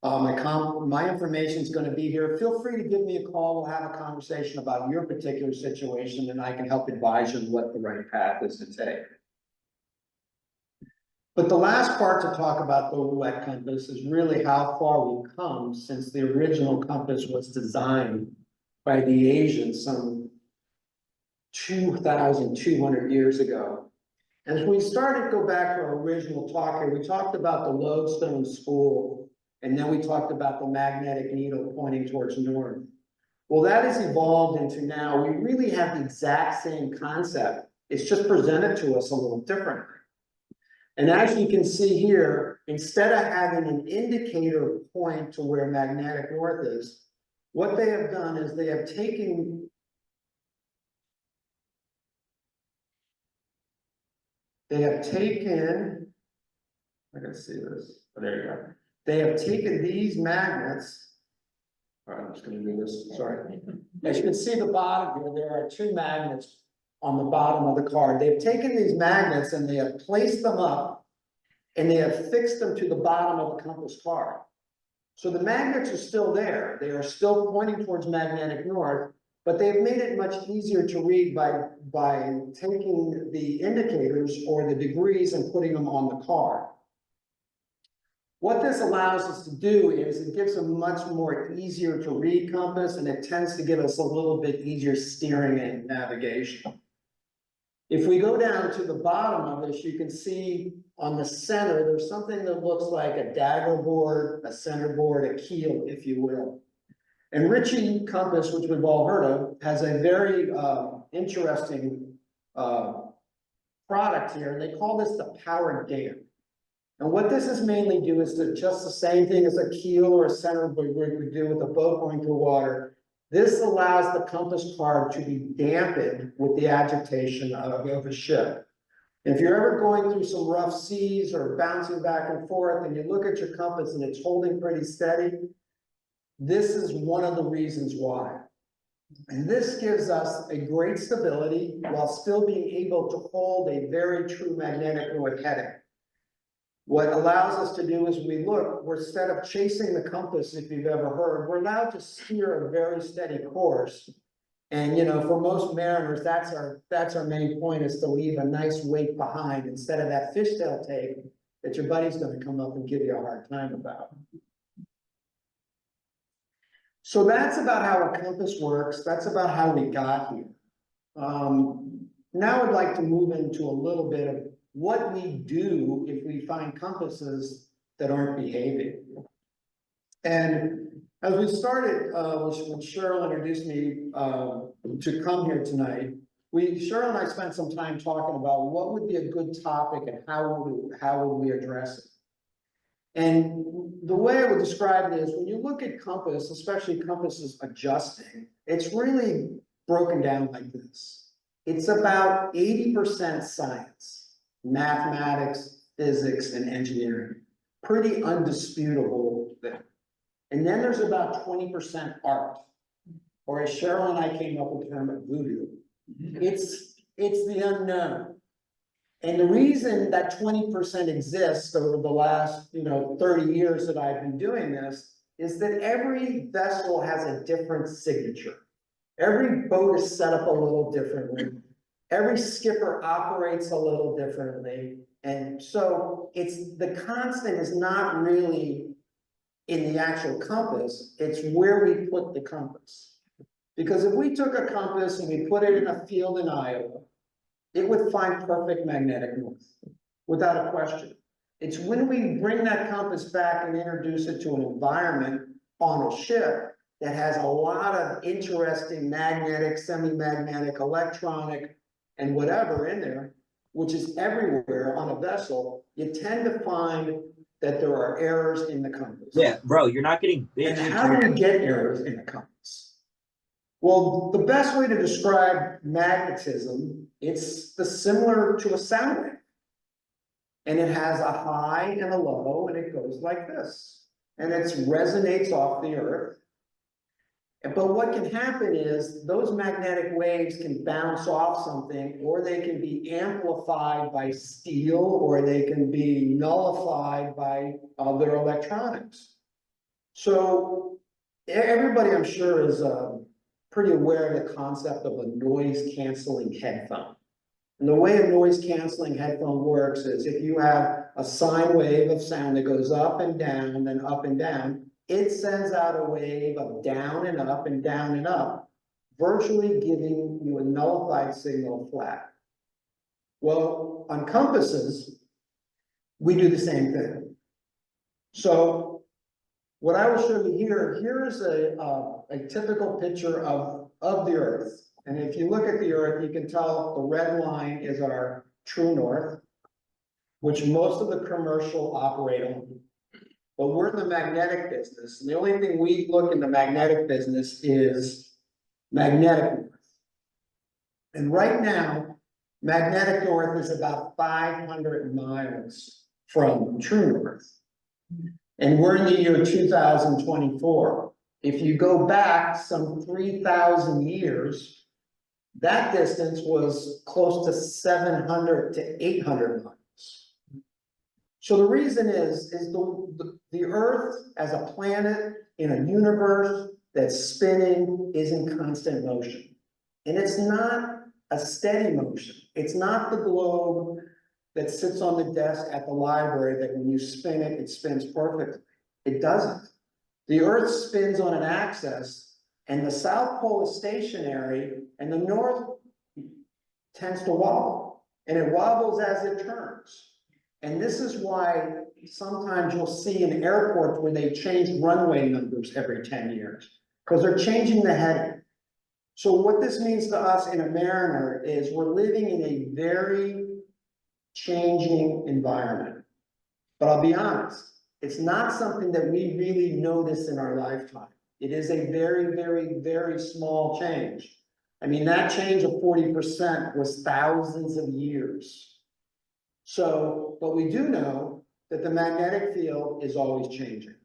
my information is going to be here. Feel free to give me a call. We'll have a conversation about your particular situation and I can help advise you on what the right path is to take. But the last part to talk about the roulette compass is really how far we've come since the original compass was designed by the Asians some 2,200 years ago. And as we started to go back to our original talk here, we talked about the lodestone spool, and then we talked about the magnetic needle pointing towards north. Well, that has evolved into now, we really have the exact same concept. It's just presented to us a little differently. And as you can see here, instead of having an indicator point to where magnetic north is, what they have done is they have taken I can see this, oh, there you go. They have taken these magnets. All right, I'm just gonna do this, sorry. As you can see the bottom here, there are two magnets on the bottom of the card. They've taken these magnets and they have placed them up and they have fixed them to the bottom of the compass card. So the magnets are still there. They are still pointing towards magnetic north, but they've made it much easier to read by taking the indicators or the degrees and putting them on the card. What this allows us to do is it gives a much more easier to read compass, and it tends to give us a little bit easier steering and navigation. If we go down to the bottom of this, you can see on the center, there's something that looks like a dagger board, a center board, a keel, if you will. And Ritchie Compass, which we've all heard of, has a very interesting product here. They call this the powered dam. And what this is mainly do is to just the same thing as a keel or a center buoy would do with a boat going through water. This allows the compass card to be dampened with the agitation of a ship. If you're ever going through some rough seas or bouncing back and forth and you look at your compass and it's holding pretty steady, this is one of the reasons why. And this gives us a great stability while still being able to hold a very true magnetic north heading. What allows us to do is we're instead of chasing the compass, if you've ever heard, we're allowed to steer a very steady course. And for most mariners, that's our main point, is to leave a nice wake behind instead of that fishtail tape that your buddy's gonna come up and give you a hard time about. So that's about how a compass works. That's about how we got here. Now I'd like to move into a little bit of what we do if we find compasses that aren't behaving. And as we started, when Cheryl introduced me to come here tonight, Cheryl and I spent some time talking about what would be a good topic and how would we address it. And the way I would describe it is when you look at compass, especially compasses adjusting, it's really broken down like this. It's about 80% science, mathematics, physics, and engineering. Pretty undisputable there. And then there's about 20% art, or as Cheryl and I came up with the term voodoo. It's the unknown. And the reason that 20% exists over the last 30 years that I've been doing this is that every vessel has a different signature. Every boat is set up a little differently. Every skipper operates a little differently. And so the constant is not really in the actual compass, it's where we put the compass. Because if we took a compass and we put it in a field in Iowa, it would find perfect magnetic north, without a question. It's when we bring that compass back and introduce it to an environment on a ship that has a lot of interesting magnetic, semi-magnetic, electronic, and whatever in there, which is everywhere on a vessel, you tend to find that there are errors in the compass. Yeah, bro, you're not getting big. And how do we get errors in the compass? Well, the best way to describe magnetism, it's similar to a sound wave. And it has a high and a low, and it goes like this. And it resonates off the earth. But what can happen is those magnetic waves can bounce off something, or they can be amplified by steel, or they can be nullified by other electronics. So everybody, I'm sure, is pretty aware of the concept of a noise canceling headphone. And the way a noise canceling headphone works is if you have a sine wave of sound that goes up and down and then up and down, it sends out a wave of down and up and down and up, virtually giving you a nullified signal flat. Well, on compasses, we do the same thing. So what I will show you here is a typical picture of the Earth. And if you look at the Earth, you can tell the red line is our true north, which most of the commercial operate on. But we're in the magnetic business, and the only thing we look in the magnetic business is magnetic north. And right now, magnetic north is about 500 miles from true north. And we're in the year 2024. If you go back some 3,000 years, that distance was close to 700 to 800 miles. So the reason is the Earth as a planet in a universe that's spinning is in constant motion. And it's not a steady motion. It's not the globe that sits on the desk at the library that when you spin it, it spins perfectly. It doesn't. The Earth spins on an axis, and the South Pole is stationary, and the North tends to wobble. And it wobbles as it turns. And this is why sometimes you'll see in airports where they change runway numbers every 10 years, because they're changing the heading. So what this means to us in a mariner is we're living in a very changing environment. But I'll be honest, it's not something that we really notice in our lifetime. It is a very, very, very small change. I mean, that change of 40% was thousands of years. So, but we do know that the magnetic field is always changing.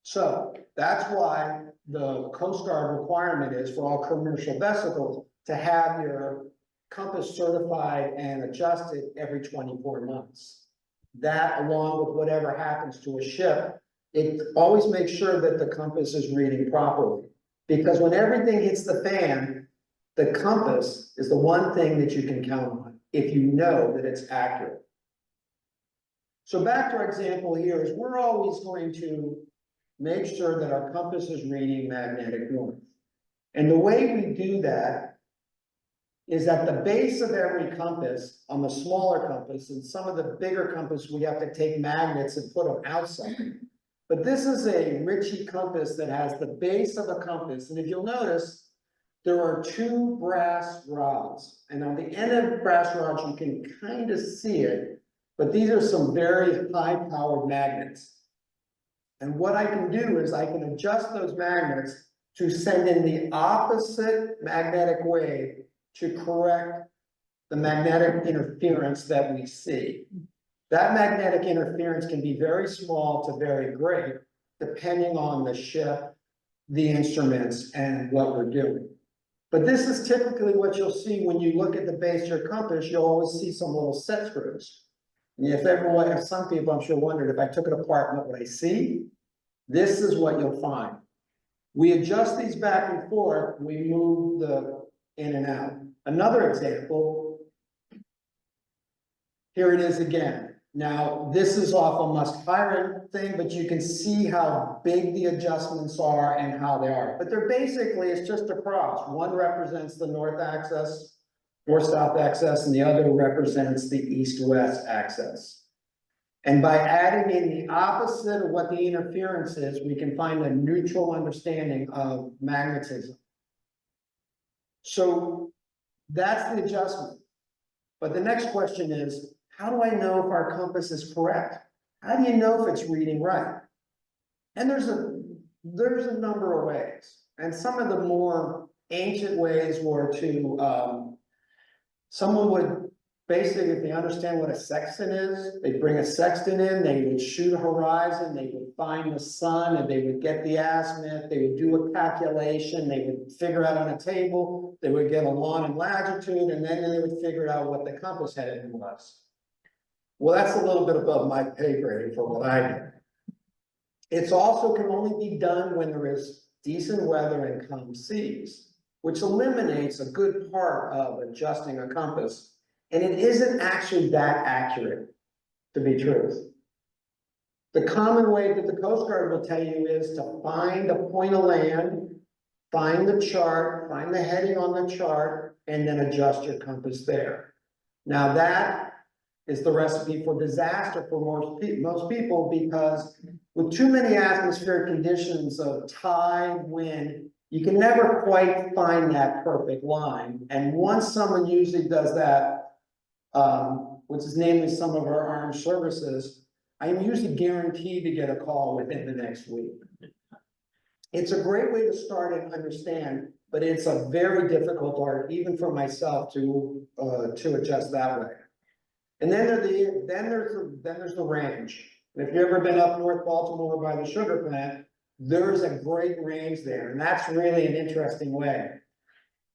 So that's why the Coast Guard requirement is for all commercial vessels to have your compass certified and adjusted every 24 months. That, along with whatever happens to a ship, it always makes sure that the compass is reading properly. Because when everything hits the fan, the compass is the one thing that you can count on, if you know that it's accurate. So back to our example here is we're always going to make sure that our compass is reading magnetic north. And the way we do that is at the base of every compass, on the smaller compass, and some of the bigger compass, we have to take magnets and put them outside. But this is a Ritchie compass that has the base of a compass, and if you'll notice, there are two brass rods, and on the end of the brass rods, you can kind of see it, but these are some very high-powered magnets. And what I can do is I can adjust those magnets to send in the opposite magnetic wave to correct the magnetic interference that we see. That magnetic interference can be very small to very great, depending on the ship, the instruments, and what we're doing. But this is typically what you'll see when you look at the base of your compass. You'll always see some little set screws. And if some people, I'm sure, wondered if I took it apart, what would I see? This is what you'll find. We adjust these back and forth, we move the in and out. Another example, here it is again. Now, this is off a must hire thing, but you can see how big the adjustments are and how they are. But they're basically, it's just a cross. One represents the north axis, north-south axis, and the other represents the east-west axis. And by adding in the opposite of what the interference is, we can find a neutral understanding of magnetism. So that's the adjustment. But the next question is, how do I know if our compass is correct? How do you know if it's reading right? And there's a number of ways. And some of the more ancient ways were to, someone would basically, if they understand what a sextant is, they'd bring a sextant in, they would shoot a horizon, they would find the sun, and they would get the azimuth, they would do a calculation, they would figure out on a table, they would get a long and latitude, and then they would figure out what the compass heading was. Well, that's a little bit above my pay grade for what I do. It's also can only be done when there is decent weather and calm seas, which eliminates a good part of adjusting a compass. And it isn't actually that accurate, to be truth. The common way that the Coast Guard will tell you is to find a point of land, find the chart, find the heading on the chart, and then adjust your compass there. Now that is the recipe for disaster for most people, because with too many atmospheric conditions of tide, wind, you can never quite find that perfect line. And once someone usually does that, which is namely some of our armed services, I am usually guaranteed to get a call within the next week. It's a great way to start and understand, but it's a very difficult art, even for myself, to adjust that way. And then there's the range. And if you've ever been up North Baltimore by the sugar plant, there's a great range there, and that's really an interesting way.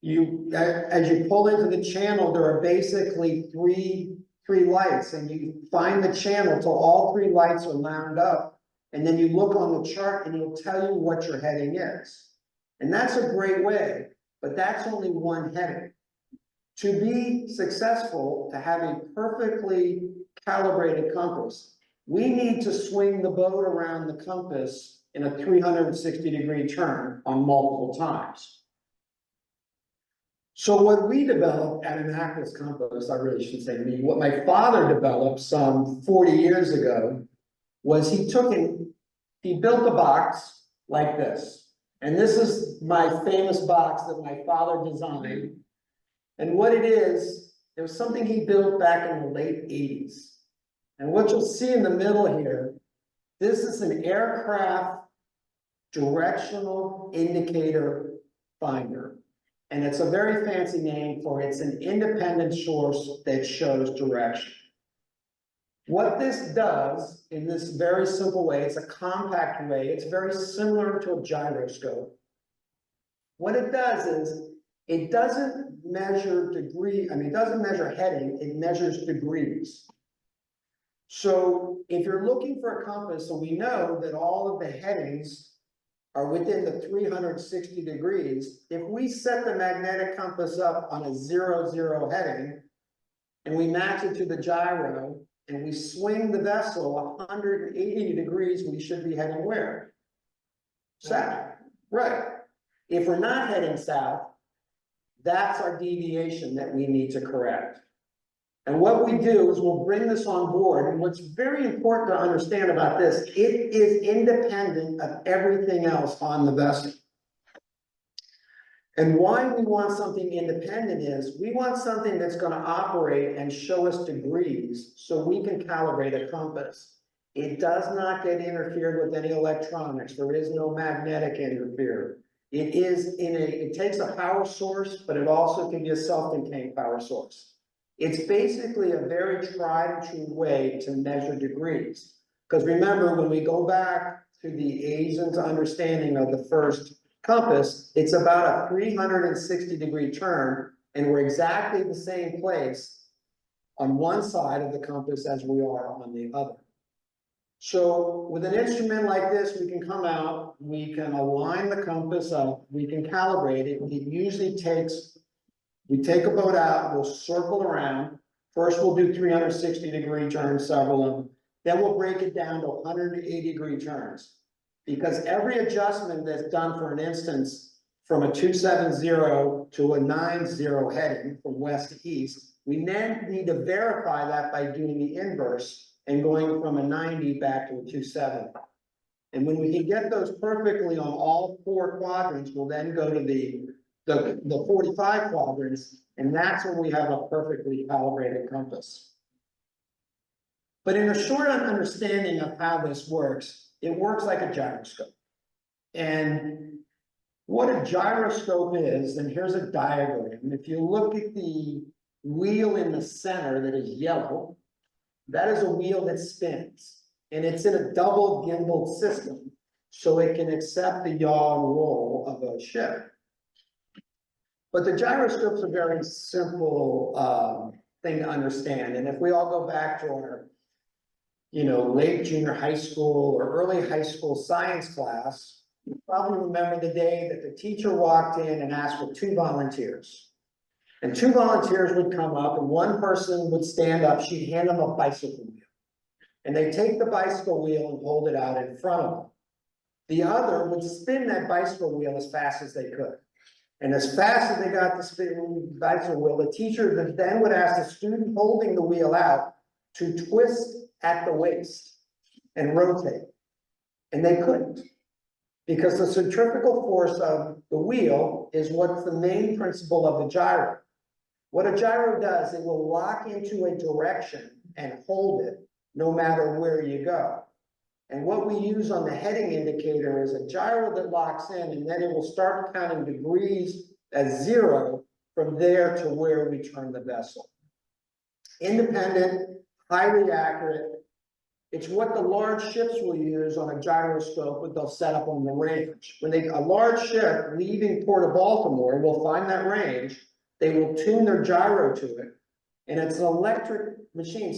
As you pull into the channel, there are basically three lights, and you find the channel till all three lights are lined up, and then you look on the chart and it'll tell you what your heading is. And that's a great way, but that's only one heading. To be successful, to have a perfectly calibrated compass, we need to swing the boat around the compass in a 360-degree turn on multiple times. So what we developed at Annapolis Compass, I really should say me, what my father developed some 40 years ago was he built a box like this. And this is my famous box that my father designed. And what it was something he built back in the late 80s. And what you'll see in the middle here, this is an aircraft directional indicator finder. And it's a very fancy name for it's an independent source that shows direction. What this does in this very simple way, it's a compact way, it's very similar to a gyroscope. What it does is, it doesn't measure it doesn't measure heading, it measures degrees. So if you're looking for a compass, and we know that all of the headings are within the 360 degrees, if we set the magnetic compass up on a 0, 0 heading, and we match it to the gyro, and we swing the vessel 180 degrees, we should be heading where? South, right. If we're not heading south, that's our deviation that we need to correct. And what we do is we'll bring this on board, and what's very important to understand about this, it is independent of everything else on the vessel. And why we want something independent is, we want something that's gonna operate and show us degrees, so we can calibrate a compass. It does not get interfered with any electronics, there is no magnetic interfere. It takes a power source, but it also can be a self-contained power source. It's basically a very tried and true way to measure degrees. Because remember, when we go back to the Asians' understanding of the first compass, it's about a 360-degree turn, and we're exactly the same place on one side of the compass as we are on the other. So with an instrument like this, we can come out, we can align the compass up, we can calibrate it. It usually takes, we take a boat out, we'll circle around. First, we'll do 360-degree turns, several of them. Then we'll break it down to 180-degree turns. Because every adjustment that's done, for an instance, from a 270 to a 90 heading from west to east, we then need to verify that by doing the inverse and going from a 90 back to a 270. And when we can get those perfectly on all 4 quadrants, we'll then go to the 45 quadrants, and that's when we have a perfectly calibrated compass. But in a short understanding of how this works, it works like a gyroscope. And what a gyroscope is, and here's a diagram. If you look at the wheel in the center that is yellow, that is a wheel that spins, and it's in a double gimbal system, so it can accept the yaw and roll of a ship. But the gyroscope's a very simple thing to understand, and if we all go back to our, late junior high school or early high school science class, you probably remember the day that the teacher walked in and asked for 2 volunteers. And 2 volunteers would come up, and one person would stand up, she'd hand them a bicycle wheel. And they'd take the bicycle wheel and hold it out in front of them. The other would spin that bicycle wheel as fast as they could. And as fast as they got the spinning bicycle wheel, the teacher then would ask the student holding the wheel out to twist at the waist and rotate. And they couldn't. Because the centrifugal force of the wheel is what's the main principle of the gyro. What a gyro does, it will lock into a direction and hold it no matter where you go. And what we use on the heading indicator is a gyro that locks in, and then it will start counting degrees as 0 from there to where we turn the vessel. Independent, highly accurate. It's what the large ships will use on a gyroscope that they'll set up on the range. When a large ship leaving Port of Baltimore will find that range, they will tune their gyro to it. And it's an electric machine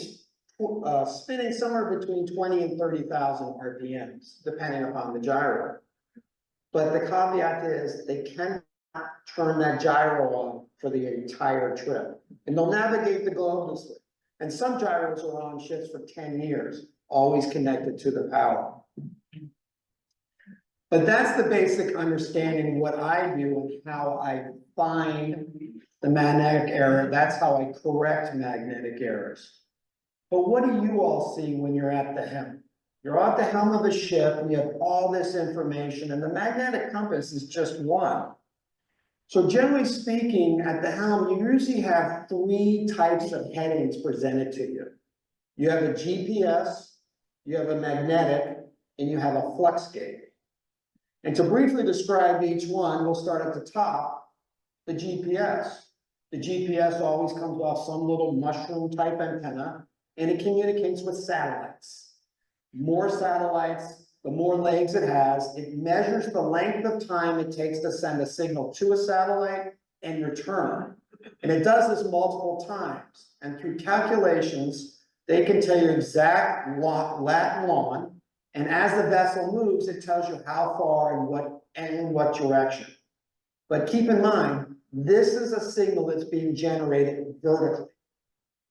spinning somewhere between 20 and 30,000 RPMs, depending upon the gyro. But the caveat is they cannot turn that gyro on for the entire trip. And they'll navigate the globe this way. And some gyros are on ships for 10 years, always connected to the power. But that's the basic understanding of what I do and how I find the magnetic error. That's how I correct magnetic errors. But what do you all see when you're at the helm? You're at the helm of a ship and you have all this information, and the magnetic compass is just one. So generally speaking, at the helm, you usually have 3 types of headings presented to you. You have a GPS, you have a magnetic, and you have a flex gate. And to briefly describe each one, we'll start at the top, the GPS. The GPS always comes off some little mushroom type antenna, and it communicates with satellites. More satellites, the more legs it has. It measures the length of time it takes to send a signal to a satellite and return. And it does this multiple times. And through calculations, they can tell you exact lat and lon. And as the vessel moves, it tells you how far and in what direction. But keep in mind, this is a signal that's being generated vertically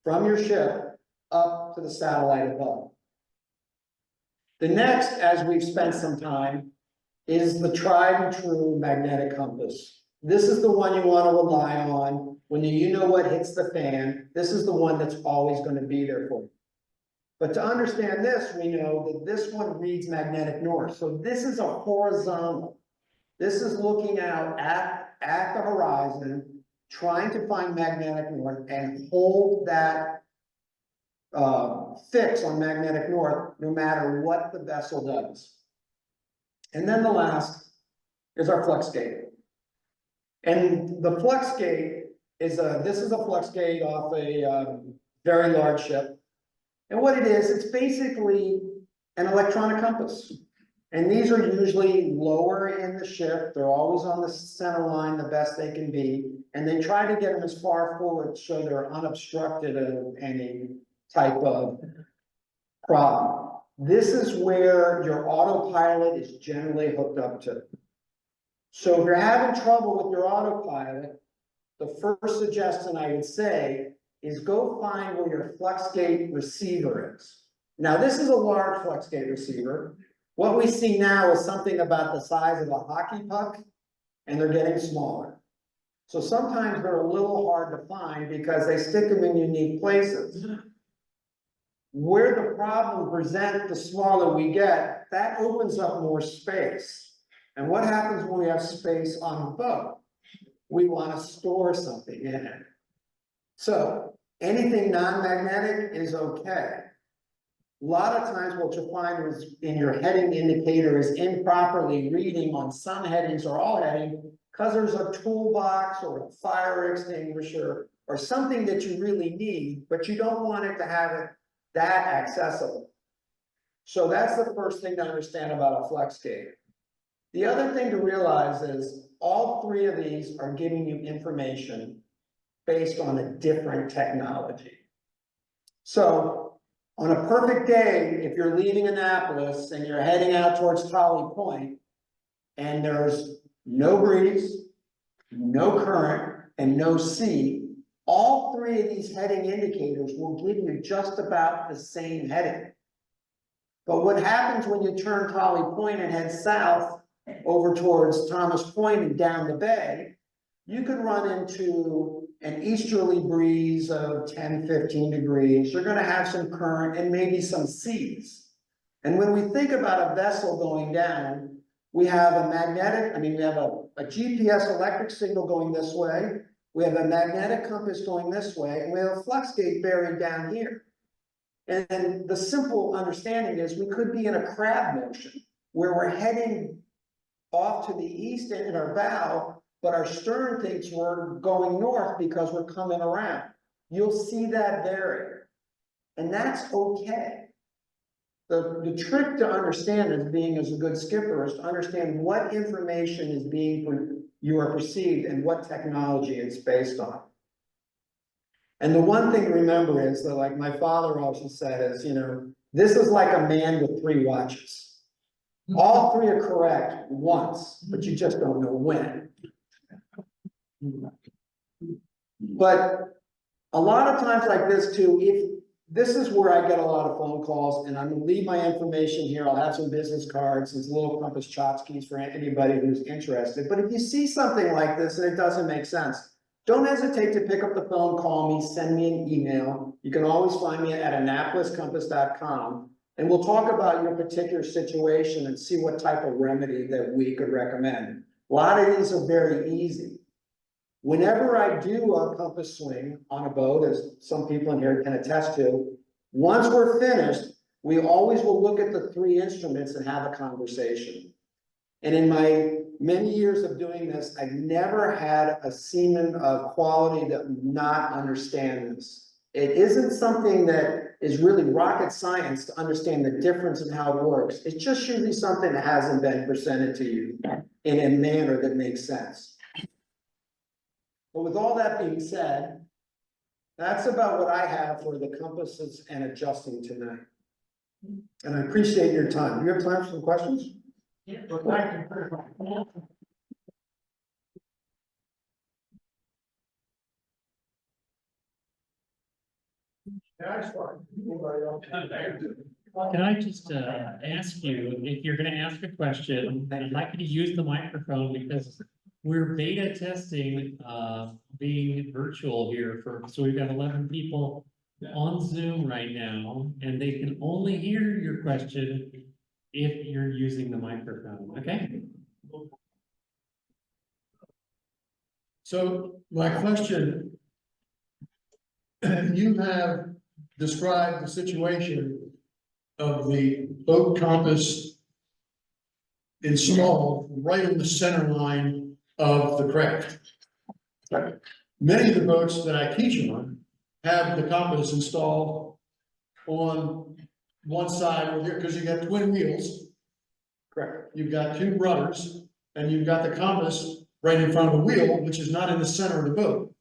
from your ship up to the satellite above. The next, as we've spent some time, is the tried and true magnetic compass. This is the one you want to rely on when you know what hits the fan. This is the one that's always going to be there for you. But to understand this, we know that this one reads magnetic north. So this is a horizontal. This is looking out at the horizon, trying to find magnetic north and hold that fix on magnetic north, no matter what the vessel does. And then the last is our flex gate. And the flex gate is this is a flex gate off a very large ship. And what it is, it's basically an electronic compass. And these are usually lower in the ship. They're always on the center line the best they can be. And they try to get them as far forward so they're unobstructed of any type of problem. This is where your autopilot is generally hooked up to. So if you're having trouble with your autopilot, the first suggestion I would say is go find where your FlexGate receiver is. Now, this is a large FlexGate receiver. What we see now is something about the size of a hockey puck, and they're getting smaller. So sometimes they're a little hard to find because they stick them in unique places. Where the problem presents, the smaller we get, that opens up more space. And what happens when we have space on the boat? We want to store something in it. So anything non-magnetic is okay. A lot of times what you'll find is in your heading indicator is improperly reading on some headings or all heading because there's a toolbox or a fire extinguisher or something that you really need, but you don't want it to have it that accessible. So that's the first thing to understand about a FlexGate. The other thing to realize is all three of these are giving you information based on a different technology. So on a perfect day, if you're leaving Annapolis and you're heading out towards Tolly Point and there's no breeze, no current, and no sea, all three of these heading indicators will give you just about the same heading. But what happens when you turn Tolly Point and head south over towards Thomas Point and down the bay, you could run into an easterly breeze of 10, 15 degrees. You're gonna have some current and maybe some seas. And when we think about a vessel going down, we have a magnetic, we have a GPS electric signal going this way. We have a magnetic compass going this way, and we have a FlexGate buried down here. And the simple understanding is we could be in a crab motion where we're heading off to the east end in our bow, but our stern thinks we're going north because we're coming around. You'll see that vary, and that's okay. The trick to understand as being as a good skipper is to understand what information is you are perceived and what technology it's based on. And the one thing to remember is that, like my father also said, is, this is like a man with 3 watches. All 3 are correct once, but you just don't know when. But a lot of times like this too, this is where I get a lot of phone calls, and I'm gonna leave my information here. I'll have some business cards, some little compass tchotchkes for anybody who's interested. But if you see something like this and it doesn't make sense, don't hesitate to pick up the phone, call me, send me an email. You can always find me at AnnapolisCompass.com, and we'll talk about your particular situation and see what type of remedy that we could recommend. A lot of these are very easy. Whenever I do a compass swing on a boat, as some people in here can attest to, Once we're finished, we always will look at the three instruments and have a conversation. And in my many years of doing this, I've never had a seaman of quality that would not understand this. It isn't something that is really rocket science to understand the difference in how it works. It's just usually something that hasn't been presented to you in a manner that makes sense. But with all that being said, that's about what I have for the compasses and adjusting tonight. And I appreciate your time. Do you have time for some questions? Well, thank you very much. Yeah, I start. Anybody else? Can I just ask you, if you're gonna ask a question, I'd like you to use the microphone because we're beta testing being virtual here so we've got 11 people on Zoom right now, and they can only hear your question if you're using the microphone, okay? So my question, you have described the situation of the boat compass installed right in the center line of the craft. Many of the boats that I teach on have the compass installed on one side over here, because you got twin wheels. Correct. You've got two rudders, and you've got the compass right in front of the wheel, which is not in the center of the boat.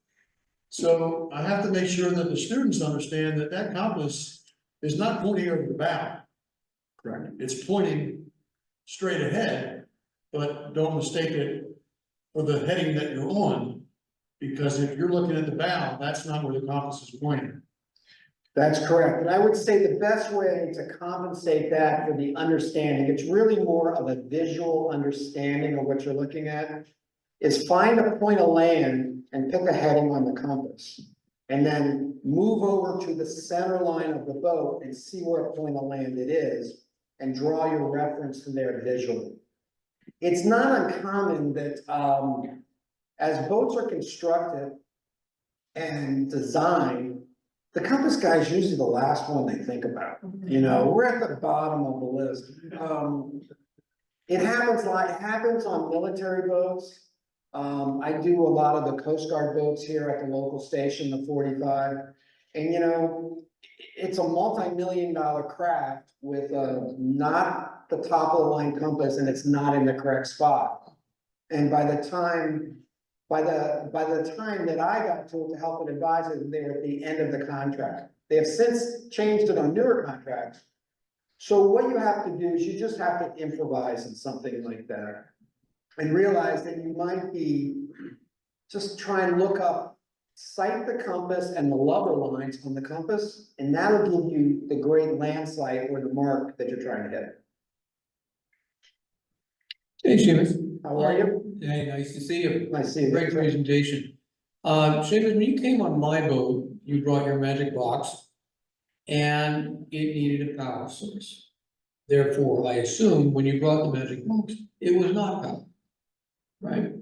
So I have to make sure that the students understand that that compass is not pointing over the bow. Correct. It's pointing straight ahead, but don't mistake it for the heading that you're on. Because if you're looking at the bow, that's not where the compass is pointing. That's correct. And I would say the best way to compensate that for the understanding, it's really more of a visual understanding of what you're looking at, is find a point of land and pick a heading on the compass. And then move over to the center line of the boat and see where point of land it is and draw your reference to there visually. It's not uncommon that as boats are constructed and designed, the compass guy is usually the last one they think about. You know, we're at the bottom of the list. It happens on military boats. I do a lot of the Coast Guard boats here at the local station, the 45. And you know, it's a multi-million-dollar craft with not the top of the line compass, and it's not in the correct spot. And by the time that I got to help and advise them, they were at the end of the contract. They have since changed it on newer contracts. So what you have to do is you just have to improvise in something like that. And realize that you might be, just try and look up, cite the compass and the lubber lines on the compass, and that'll give you the great land site or the mark that you're trying to hit. Hey, Seamus. How are you? Hey, nice to see you. Nice to see you. Great presentation. Seamus, when you came on my boat, you brought your magic box and it needed a power source. Therefore, I assume when you brought the magic box, it was not powered, right?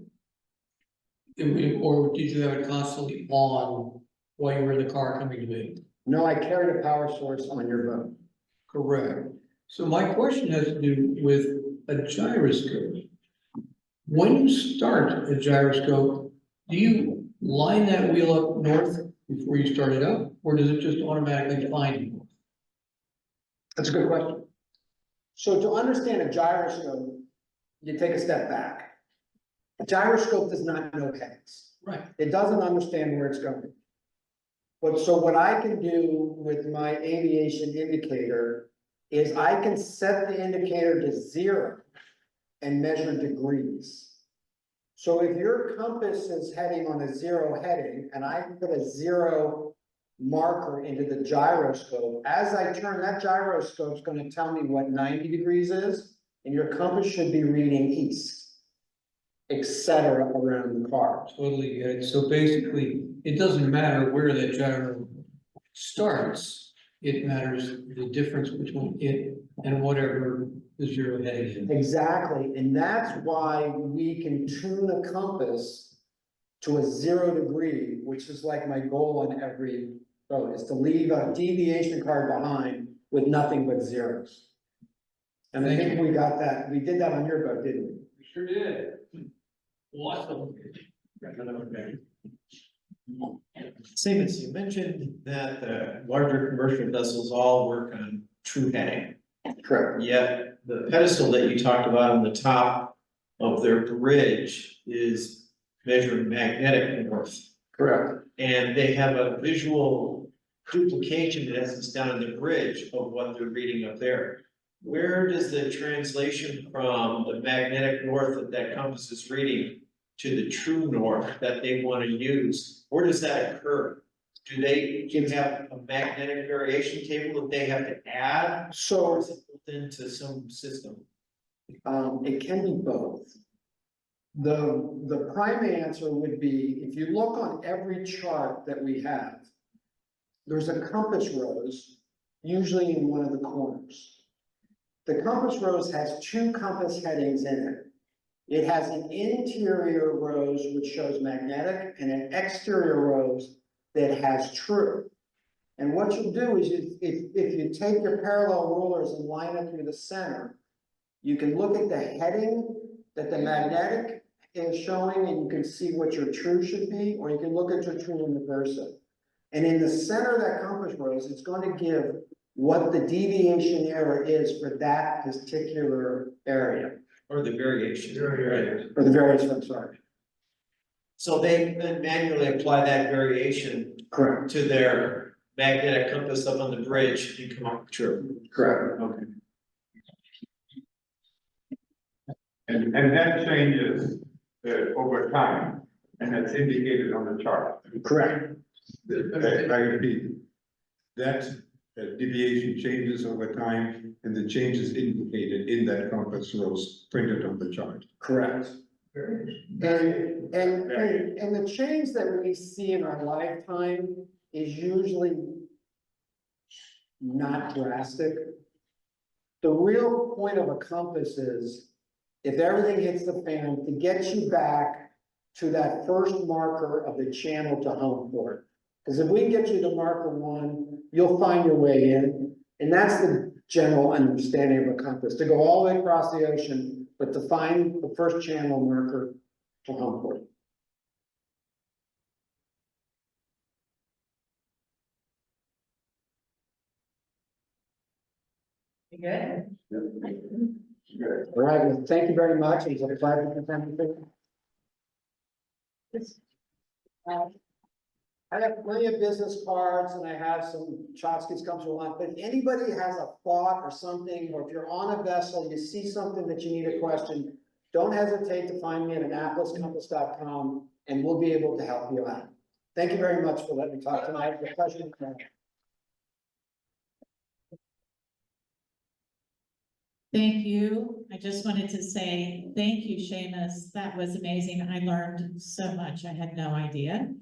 Or did you have it constantly on while you were in the car coming to me? No, I carried a power source on your boat. Correct. So my question has to do with a gyroscope. When you start a gyroscope, do you line that wheel up north before you start it up, or does it just automatically find you? That's a good question. So to understand a gyroscope, you take a step back. A gyroscope does not know headings. Right. It doesn't understand where it's going. But so what I can do with my aviation indicator is I can set the indicator to 0 and measure degrees. So if your compass is heading on a 0 heading and I put a 0 marker into the gyroscope, as I turn, that gyroscope's going to tell me what 90 degrees is, and your compass should be reading east, etc. around the car. Totally good. So basically, it doesn't matter where that gyro starts. It matters the difference between it and whatever the zero heading is. Exactly, and that's why we can tune a compass to a 0 degree, which is like my goal on every So it's to leave a deviation card behind with nothing but zeros. And I think we got that, we did that on your boat, didn't we? We sure did. Lots of them. Seamus, you mentioned that the larger commercial vessels all work on true heading. Correct. Yet the pedestal that you talked about on the top of their bridge is measuring magnetic north. Correct. And they have a visual duplication, in essence, down on the bridge of what they're reading up there. Where does the translation from the magnetic north that compass is reading to the true north that they want to use, where does that occur? Do you have a magnetic variation table that they have to add? Or So, is it built into some system? it can be both. The prime answer would be, if you look on every chart that we have, there's a compass rose, usually in one of the corners. The compass rose has two compass headings in it. It has an interior rose which shows magnetic and an exterior rose that has true. And what you'll do is if you take your parallel rulers and line it through the center, you can look at the heading that the magnetic is showing and you can see what your true should be, or you can look at your true and reverse it. And in the center of that compass rose, it's going to give what the deviation error is for that particular area, Or the variation? Right. or the variance, I'm sorry. So they then manually apply that variation Correct. to their magnetic compass up on the bridge and come up with true. Correct. Okay. And that changes over time, and that's indicated on the chart. Correct. I repeat, that deviation changes over time, and the change is indicated in that compass rose printed on the chart. Correct. And the change that we see in our lifetime is usually not drastic. The real point of a compass is, if everything hits the fan, to get you back to that first marker of the channel to home port. Because if we can get you to marker 1, you'll find your way in, and that's the general understanding of a compass, to go all the way across the ocean, but to find the first channel marker to home port. You good? All right, well, thank you very much. It was a pleasure to attend this. I have plenty of business cards and I have some tchotchkes comes along, but if anybody has a thought or something, or if you're on a vessel, you see something that you need a question, don't hesitate to find me at AnnapolisCompass.com and we'll be able to help you out. Thank you very much for letting me talk tonight. It's a pleasure to come. Thank you. I just wanted to say, thank you, Seamus. That was amazing. I learned so much. I had no idea.